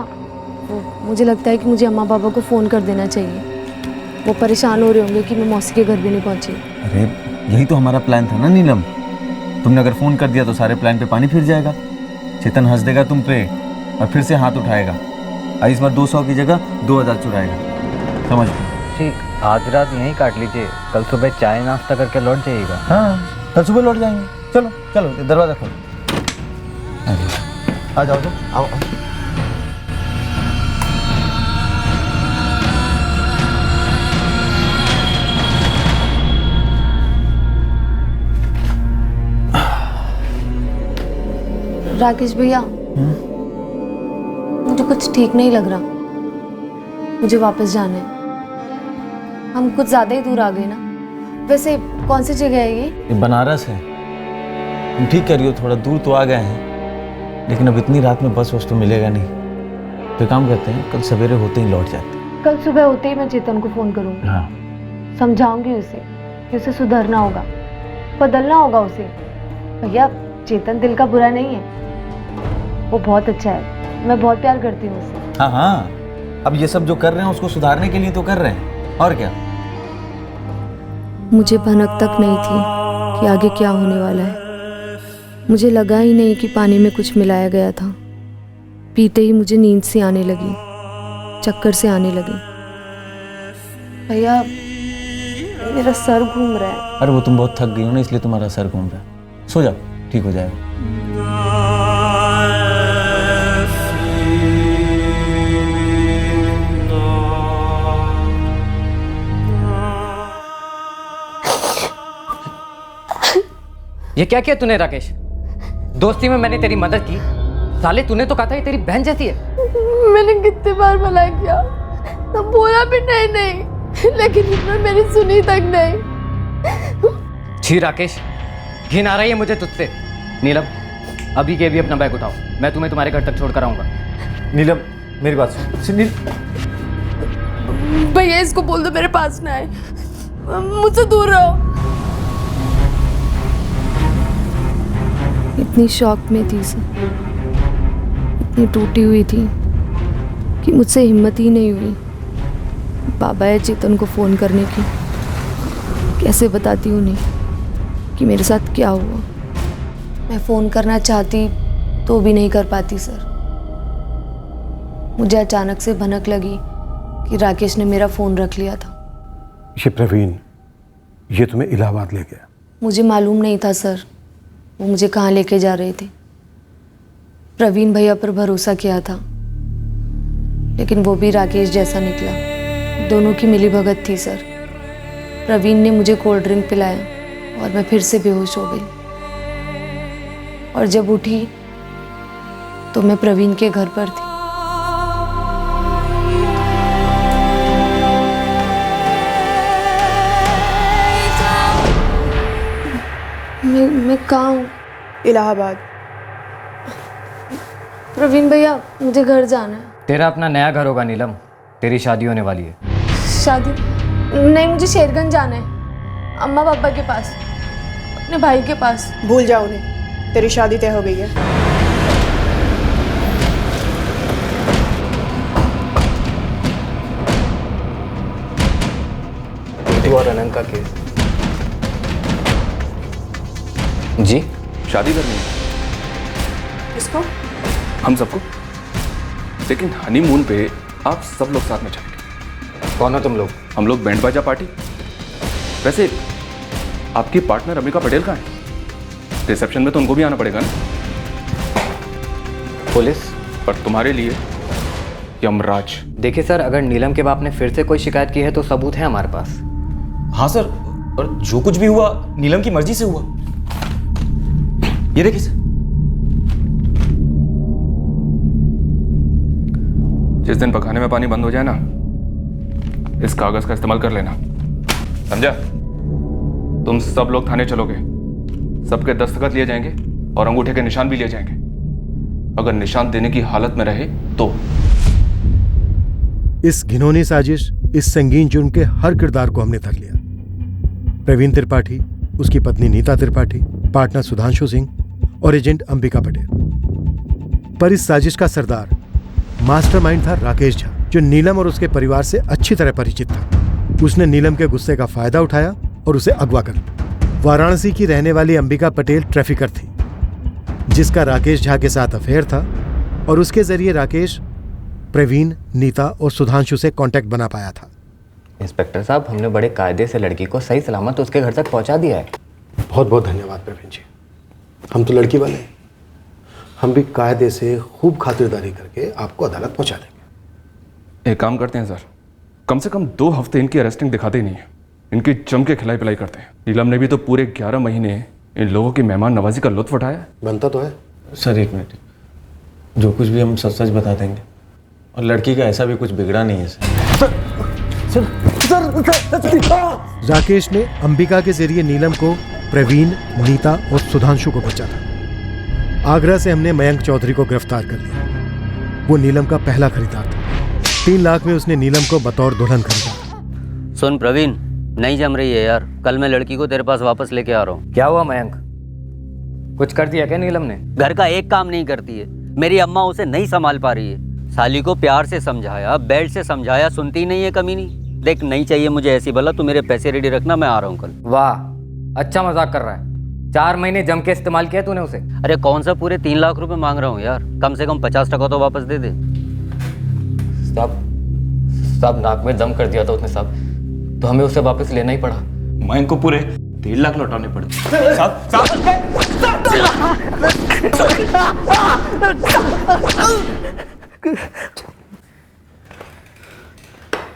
[SPEAKER 10] मुझे लगता है कि मुझे अम्मा पापा को फ़ोन कर देना चाहिए। वो परेशान हो रहे होंगे कि मैं मौसी के घर भी नहीं पहुंची।
[SPEAKER 23] अरे यही तो हमारा प्लान था ना नीलम। तुमने अगर फ़ोन कर दिया तो सारे प्लान पे पानी फिर जाएगा। चेतन हंस देगा तुम पे और फिर से हाथ उठाएगा। इस बार 200 की जगह 2000 चुराएगा, समझ लो।
[SPEAKER 19] ठीक, आज रात यहीं काट लीजिए, कल सुबह चाय नाश्ता करके लौट जाइएगा।
[SPEAKER 23] हाँ, कल सुबह लौट जाएंगे। चलो चलो, दरवाज़ा खोलो। आ जाओ, आओ।
[SPEAKER 10] राकेश भैया, मुझे कुछ ठीक नहीं लग रहा। मुझे वापस जाना है। हम कुछ ज़्यादा ही दूर आ गए ना। वैसे कौन सी जगह है ये?
[SPEAKER 23] बनारस है। तुम ठीक कह रही हो, थोड़ा दूर तो आ गए हैं, लेकिन अब इतनी रात में बस तो मिलेगा नहीं। तो काम करते हैं, कल सवेरे होते ही लौट जाते हैं।
[SPEAKER 10] कल सुबह होते ही मैं चेतन को फ़ोन करूँगी।
[SPEAKER 23] हाँ,
[SPEAKER 10] समझाऊंगी उसे कि उसे सुधरना होगा, बदलना होगा उसे। भैया, चेतन दिल का बुरा नहीं है, वो बहुत अच्छा है। मैं बहुत प्यार करती हूँ उसे।
[SPEAKER 23] हाँ हाँ, अब ये सब जो कर रहे हैं उसको सुधारने के लिए तो कर रहे हैं, और क्या।
[SPEAKER 10] मुझे भनक तक नहीं थी कि आगे क्या होने वाला है। मुझे लगा ही नहीं कि पानी में कुछ मिलाया गया था। पीते ही मुझे नींद सी आने लगी, चक्कर से आने लगे। भैया, मेरा सर घूम रहा है।
[SPEAKER 23] अरे वो तुम बहुत थक गई हो ना, इसलिए तुम्हारा सर घूम रहा है। सो जाओ, ठीक हो जाएगा।
[SPEAKER 19] ये क्या किया तूने राकेश? दोस्ती में मैंने तेरी मदद की, साले तूने तो कहा था ये तेरी बहन जैसी है।
[SPEAKER 15] मैंने कितने बार मना किया, तो बोला भी नहीं, लेकिन इन्होंने मेरी सुनी तक नहीं।
[SPEAKER 19] छी राकेश, घिन आ रही है मुझे तुझसे। नीलम, अभी के अभी अपना बैग उठाओ, मैं तुम्हें तुम्हारे घर तक छोड़ कर आऊंगा।
[SPEAKER 23] नीलम, मेरी बात सुन।
[SPEAKER 15] भैया, इसको बोल दो मेरे पास ना आए, मुझसे दूर रहो।
[SPEAKER 10] इतनी शॉक में थी सर, इतनी टूटी हुई थी कि मुझसे हिम्मत ही नहीं हुई बाबा या चेतन को फ़ोन करने की। कैसे बताती उन्हें कि मेरे साथ क्या हुआ। मैं फ़ोन करना चाहती तो भी नहीं कर पाती सर। मुझे अचानक से भनक लगी कि राकेश ने मेरा फ़ोन रख लिया था।
[SPEAKER 3] ये प्रवीण, ये तुम्हें इलाहाबाद ले गया?
[SPEAKER 10] मुझे मालूम नहीं था सर वो मुझे कहाँ लेके जा रहे थे। प्रवीण भैया पर भरोसा किया था, लेकिन वो भी राकेश जैसा निकला। दोनों की मिलीभगत थी सर। प्रवीण ने मुझे कोल्ड ड्रिंक पिलाया और मैं फिर से बेहोश हो गई, और जब उठी तो मैं प्रवीण के घर पर थी। मैं कहाँ हूँ?
[SPEAKER 7] इलाहाबाद।
[SPEAKER 10] प्रवीण भैया, मुझे घर जाना है।
[SPEAKER 19] तेरा अपना नया घर होगा नीलम, तेरी शादी होने वाली है।
[SPEAKER 10] शादी? नहीं, मुझे शेरगंज जाना है, अम्मा पापा के पास, अपने भाई के पास।
[SPEAKER 7] भूल जाओ उन्हें, तेरी शादी तय हो गई है।
[SPEAKER 19] और अनंत का केस।
[SPEAKER 5] जी, शादी करनी है।
[SPEAKER 7] किसको?
[SPEAKER 5] हम सबको। लेकिन हनीमून पे आप सब लोग साथ में चलेंगे।
[SPEAKER 19] कौन हो तुम लोग?
[SPEAKER 5] हम लोग बैंड बाजा पार्टी। वैसे आपकी पार्टनर अम्बिका पटेल कहाँ है? रिसेप्शन में तो उनको भी आना पड़ेगा ना।
[SPEAKER 19] पुलिस?
[SPEAKER 5] पर तुम्हारे लिए यमराज।
[SPEAKER 19] देखिए सर, अगर नीलम के बाप ने फिर से कोई शिकायत की है तो सबूत है हमारे पास।
[SPEAKER 9] हाँ सर, और जो कुछ भी हुआ नीलम की मर्जी से हुआ। ये देखिए सर।
[SPEAKER 5] जिस दिन पकाने में पानी बंद हो जाए ना, इस कागज का इस्तेमाल कर लेना, समझा? तुम सब लोग थाने चलोगे, सबके दस्तखत लिए जाएंगे और अंगूठे के निशान भी लिए जाएंगे। अगर निशान देने की हालत में रहे तो
[SPEAKER 3] इस घिनौनी साजिश, इस संगीन जुर्म के हर किरदार को हमने धर लिया। प्रवीण त्रिपाठी, उसकी पत्नी नीता त्रिपाठी, पार्टनर सुधांशु सिंह और एजेंट अंबिका पटेल। पर इस साजिश का सरदार, मास्टरमाइंड था राकेश झा, जो नीलम और उसके परिवार से अच्छी तरह परिचित था। उसने नीलम के गुस्से का फायदा उठाया और उसे अगवा कर लिया। वाराणसी की रहने वाली अंबिका पटेल ट्रैफिकर थी, जिसका राकेश झा के साथ अफेयर था, और उसके जरिए राकेश प्रवीण, नीता और सुधांशु से कांटेक्ट बना पाया था।
[SPEAKER 19] इंस्पेक्टर साहब, हमने बड़े कायदे से लड़की को सही सलामत उसके घर तक पहुंचा दिया है।
[SPEAKER 2] बहुत बहुत धन्यवाद प्रवीण जी। हम तो लड़की वाले हैं, हम भी कायदे से खूब खातिरदारी करके आपको अदालत पहुंचा देंगे।
[SPEAKER 5] एक काम करते हैं सर, कम से कम 2 हफ्ते इनकी अरेस्टिंग दिखाते ही नहीं है, इनकी जम के खिलाई पिलाई करते हैं। नीलम ने भी तो पूरे 11 महीने इन लोगों की मेहमान नवाजी का लुत्फ उठाया।
[SPEAKER 2] बनता तो है।
[SPEAKER 23] सर एक मिनट, जो कुछ भी हम सच सच बता देंगे, और लड़की का ऐसा भी कुछ बिगड़ा नहीं है सर।
[SPEAKER 3] राकेश ने अंबिका के जरिए नीलम को प्रवीण, नीता और सुधांशु को बेचा था। आगरा से हमने मयंक चौधरी को गिरफ्तार कर लिया। वो नीलम का पहला खरीदार था। 3 लाख में उसने नीलम को बतौर दुल्हन खरीदा।
[SPEAKER 6] सुन प्रवीण, नहीं जम रही है यार। कल मैं लड़की को तेरे पास वापस लेके आ रहा हूँ।
[SPEAKER 19] क्या हुआ मयंक, कुछ कर दिया क्या नीलम ने?
[SPEAKER 6] घर का एक काम नहीं करती है। मेरी अम्मा उसे नहीं संभाल पा रही है। साली को प्यार से समझाया, बेल्ट से समझाया, सुनती नहीं है कमीनी। देख, नहीं चाहिए मुझे ऐसी बला। तू मेरे पैसे रेडी रखना, मैं आ रहा हूँ कल।
[SPEAKER 19] वाह, अच्छा मजाक कर रहा है। 4 महीने जम के इस्तेमाल किया तूने उसे।
[SPEAKER 6] अरे कौन सा पूरे 3 लाख रुपए मांग रहा हूँ यार, कम से कम 50% तो वापस दे दे।
[SPEAKER 19] सब नाक में दम कर दिया था उसने साहब, तो हमें उसे वापस लेना ही पड़ा।
[SPEAKER 9] मैं इनको पूरे 1.5 लाख लौटाने पड़े।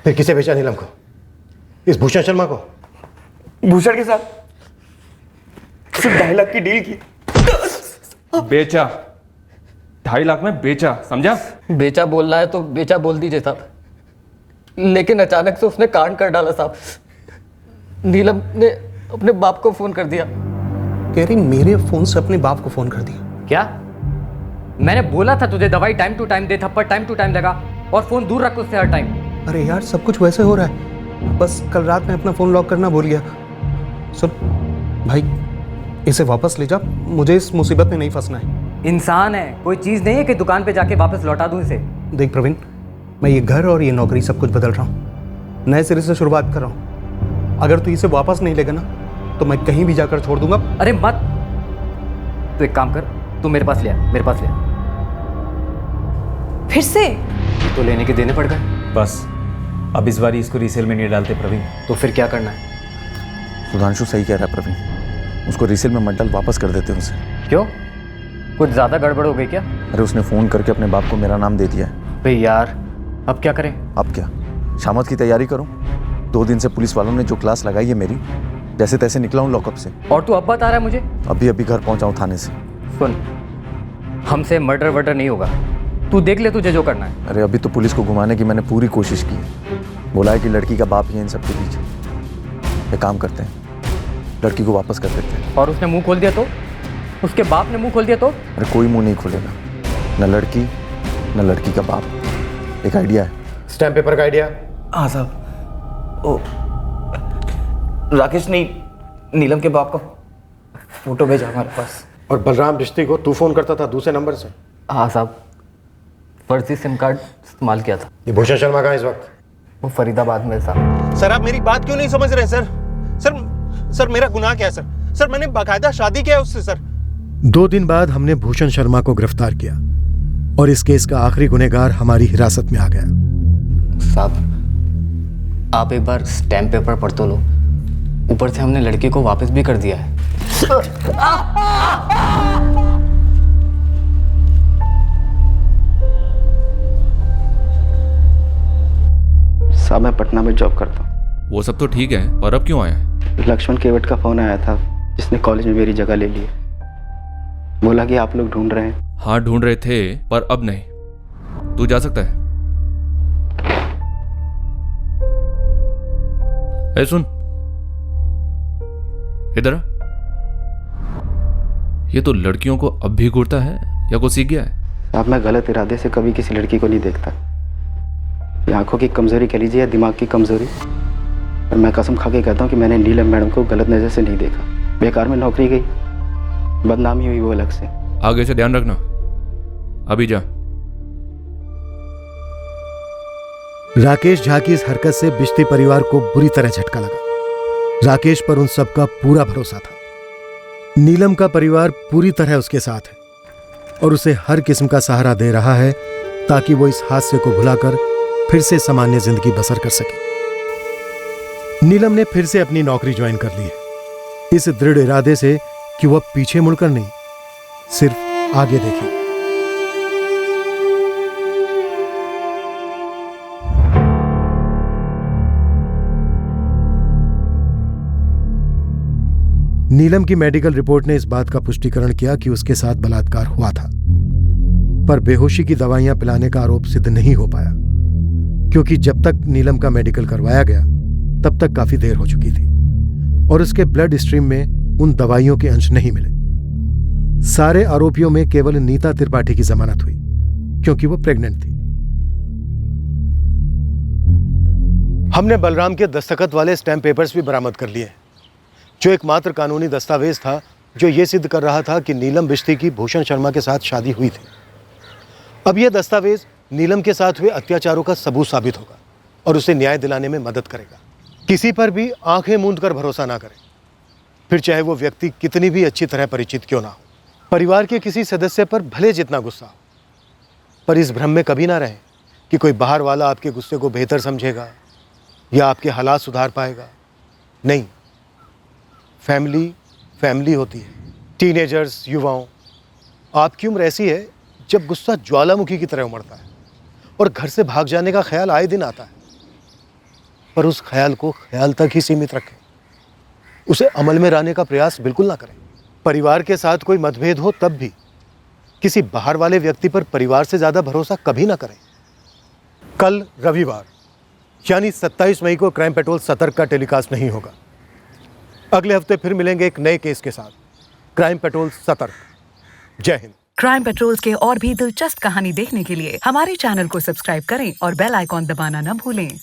[SPEAKER 3] फिर किसे बेचा नीलम को? इस भूषण शर्मा को?
[SPEAKER 9] भूषण के साथ सिर्फ 2.5 लाख की डील की।
[SPEAKER 5] बेचा 2.5 लाख में बेचा, समझा?
[SPEAKER 19] बेचा बोल रहा है तो बेचा बोल दीजिए साहब, लेकिन अचानक से उसने कांड कर डाला साहब। नीलम ने अपने बाप को फोन कर दिया।
[SPEAKER 16] कह रही मेरे फोन से अपने बाप को फोन कर दिया?
[SPEAKER 19] क्या? मैंने बोला था तुझे दवाई टाइम टू टाइम दे, थप्पड़ टाइम टू टाइम लगा, और फोन दूर रख उससे हर टाइम।
[SPEAKER 16] अरे यार, सब कुछ वैसे हो रहा है, बस कल रात में अपना फोन लॉक करना भूल गया। सुन भाई, इसे वापस ले जा, मुझे इस मुसीबत में नहीं फंसना है।
[SPEAKER 19] इंसान है, कोई चीज नहीं है कि दुकान पे जाके वापस लौटा दूं इसे।
[SPEAKER 16] देख प्रवीण, मैं ये घर और ये नौकरी सब कुछ बदल रहा हूँ, नए सिरे से शुरुआत कर रहा हूँ। अगर तू इसे वापस नहीं लेगा ना, तो मैं कहीं भी जाकर छोड़ दूंगा।
[SPEAKER 19] अरे मत, तू एक काम कर, तू मेरे पास ले आ, मेरे पास ले आ।
[SPEAKER 1] फिर से?
[SPEAKER 19] तो लेने के देने पड़ गए।
[SPEAKER 9] बस अब इस बार इसको रीसेल में नहीं डालते प्रवीण।
[SPEAKER 19] तो फिर क्या करना है?
[SPEAKER 23] सुधांशु सही कह रहा है प्रवीण, उसको रीसेल में मत डाल, वापस कर देते हैं उसे।
[SPEAKER 19] क्यों, कुछ ज्यादा गड़बड़ हो गई क्या?
[SPEAKER 23] अरे उसने फोन करके अपने बाप को मेरा नाम दे दिया है।
[SPEAKER 19] भाई यार, अब क्या करें?
[SPEAKER 23] अब क्या, शामत की तैयारी करूं? 2 दिन से पुलिस वालों ने जो क्लास लगाई है मेरी, जैसे तैसे निकला हूं लॉकअप से।
[SPEAKER 19] और तू अब बता रहा है मुझे?
[SPEAKER 23] अभी घर पहुंचा हूं थाने से।
[SPEAKER 19] सुन, हमसे मर्डर वर्डर नहीं होगा, तू देख ले तुझे जो करना है।
[SPEAKER 23] अरे अभी तो पुलिस को घुमाने की मैंने पूरी कोशिश की है। बोला है कि लड़की का बाप ही है इन सबके पीछे। एक काम करते हैं, लड़की को वापस कर देते हैं।
[SPEAKER 19] और उसने मुंह खोल दिया तो? उसके बाप ने मुंह खोल दिया तो?
[SPEAKER 23] अरे कोई मुंह नहीं खोलेगा, न लड़की न लड़की का बाप। एक आइडिया है।
[SPEAKER 2] स्टैम्प पेपर का आइडिया?
[SPEAKER 9] हाँ साहब, ओ राकेश ने नीलम के बाप का फोटो भेजा हमारे पास।
[SPEAKER 2] और बलराम बिश्ती को तू फोन करता था दूसरे नंबर से?
[SPEAKER 19] हाँ साहब, फर्जी सिम कार्ड इस्तेमाल किया था।
[SPEAKER 2] ये भूषण शर्मा कहाँ इस वक्त?
[SPEAKER 19] वो फरीदाबाद में साहब।
[SPEAKER 3] सर आप मेरी बात क्यों नहीं समझ रहे सर? सर मेरा गुनाह क्या है सर? सर मैंने बाकायदा शादी किया है उससे सर। 2 दिन बाद हमने भूषण शर्मा को गिरफ्तार किया और इस केस का आखिरी गुनहगार हमारी हिरासत में आ गया।
[SPEAKER 19] साहब, आप एक बार स्टैम्प पेपर पढ़ तो लो, ऊपर से हमने लड़की को वापस भी कर दिया है।
[SPEAKER 20] साहब मैं पटना में जॉब करता हूँ।
[SPEAKER 5] वो सब तो ठीक है, पर अब क्यों आया?
[SPEAKER 20] लक्ष्मण केवट का फोन आया था, जिसने कॉलेज में मेरी जगह ले ली है। बोला कि आप लोग ढूंढ रहे हैं।
[SPEAKER 5] हाँ ढूंढ रहे थे, पर अब नहीं। तू जा सकता है। ए सुन, इधर आ। ये तो लड़कियों को अब भी घूरता है या कुछ सीख गया है?
[SPEAKER 20] साहब मैं गलत इरादे से कभी किसी लड़की को नहीं देखता। ये आंखों की कमज़ोरी कह लीजिए या दिमाग की कमज़ोरी, और मैं कसम खा के कहता हूँ कि मैंने नीलम मैडम को गलत नज़र से नहीं देखा। बेकार में नौकरी गई, बदनामी हुई वो अलग से।
[SPEAKER 13] आगे से ध्यान रखना। अभी जा।
[SPEAKER 3] राकेश झा की इस हरकत से बिश्ती परिवार को बुरी तरह झटका लगा। राकेश पर उन सबका पूरा भरोसा था। नीलम का परिवार पूरी तरह उसके साथ है और उसे हर किस्म का सहारा दे रहा है ताकि वो इस हादसे को भुलाकर फिर से सामान्य जिंदगी बसर कर सके। नीलम ने फिर से अपनी नौकरी ज्वाइन कर ली है, इस दृढ़ इरादे से कि वह पीछे मुड़कर नहीं, सिर्फ आगे देखे। नीलम की मेडिकल रिपोर्ट ने इस बात का पुष्टिकरण किया कि उसके साथ बलात्कार हुआ था, पर बेहोशी की दवाइयां पिलाने का आरोप सिद्ध नहीं हो पाया, क्योंकि जब तक नीलम का मेडिकल करवाया गया तब तक काफी देर हो चुकी थी और उसके ब्लड स्ट्रीम में उन दवाइयों के अंश नहीं मिले। सारे आरोपियों में केवल नीता त्रिपाठी की जमानत हुई क्योंकि वो प्रेग्नेंट थी। हमने बलराम के दस्तखत वाले स्टैम्प पेपर्स भी बरामद कर लिए, जो एकमात्र कानूनी दस्तावेज था जो यह सिद्ध कर रहा था कि नीलम बिश्ती की भूषण शर्मा के साथ शादी हुई थी। अब यह दस्तावेज नीलम के साथ हुए अत्याचारों का सबूत साबित होगा और उसे न्याय दिलाने में मदद करेगा। किसी पर भी आंखें मूंद कर भरोसा ना करें, फिर चाहे वो व्यक्ति कितनी भी अच्छी तरह परिचित क्यों ना हो। परिवार के किसी सदस्य पर भले जितना गुस्सा हो, पर इस भ्रम में कभी ना रहें कि कोई बाहर वाला आपके गुस्से को बेहतर समझेगा या आपके हालात सुधार पाएगा। नहीं, फैमिली फैमिली होती है। टीनेजर्स, युवाओं, आपकी उम्र ऐसी है जब गुस्सा ज्वालामुखी की तरह उमड़ता है और घर से भाग जाने का ख्याल आए दिन आता है, पर उस ख्याल को ख्याल तक ही सीमित रखें, उसे अमल में लाने का प्रयास बिल्कुल ना करें। परिवार के साथ कोई मतभेद हो तब भी किसी बाहर वाले व्यक्ति पर परिवार से ज्यादा भरोसा कभी ना करें। कल रविवार यानी 27 मई को क्राइम पेट्रोल सतर्क का टेलीकास्ट नहीं होगा। अगले हफ्ते फिर मिलेंगे एक नए केस के साथ। क्राइम पेट्रोल सतर्क। जय हिंद।
[SPEAKER 17] क्राइम पेट्रोल के और भी दिलचस्प कहानी देखने के लिए हमारे चैनल को सब्सक्राइब करें और बेल आइकॉन दबाना न भूलें।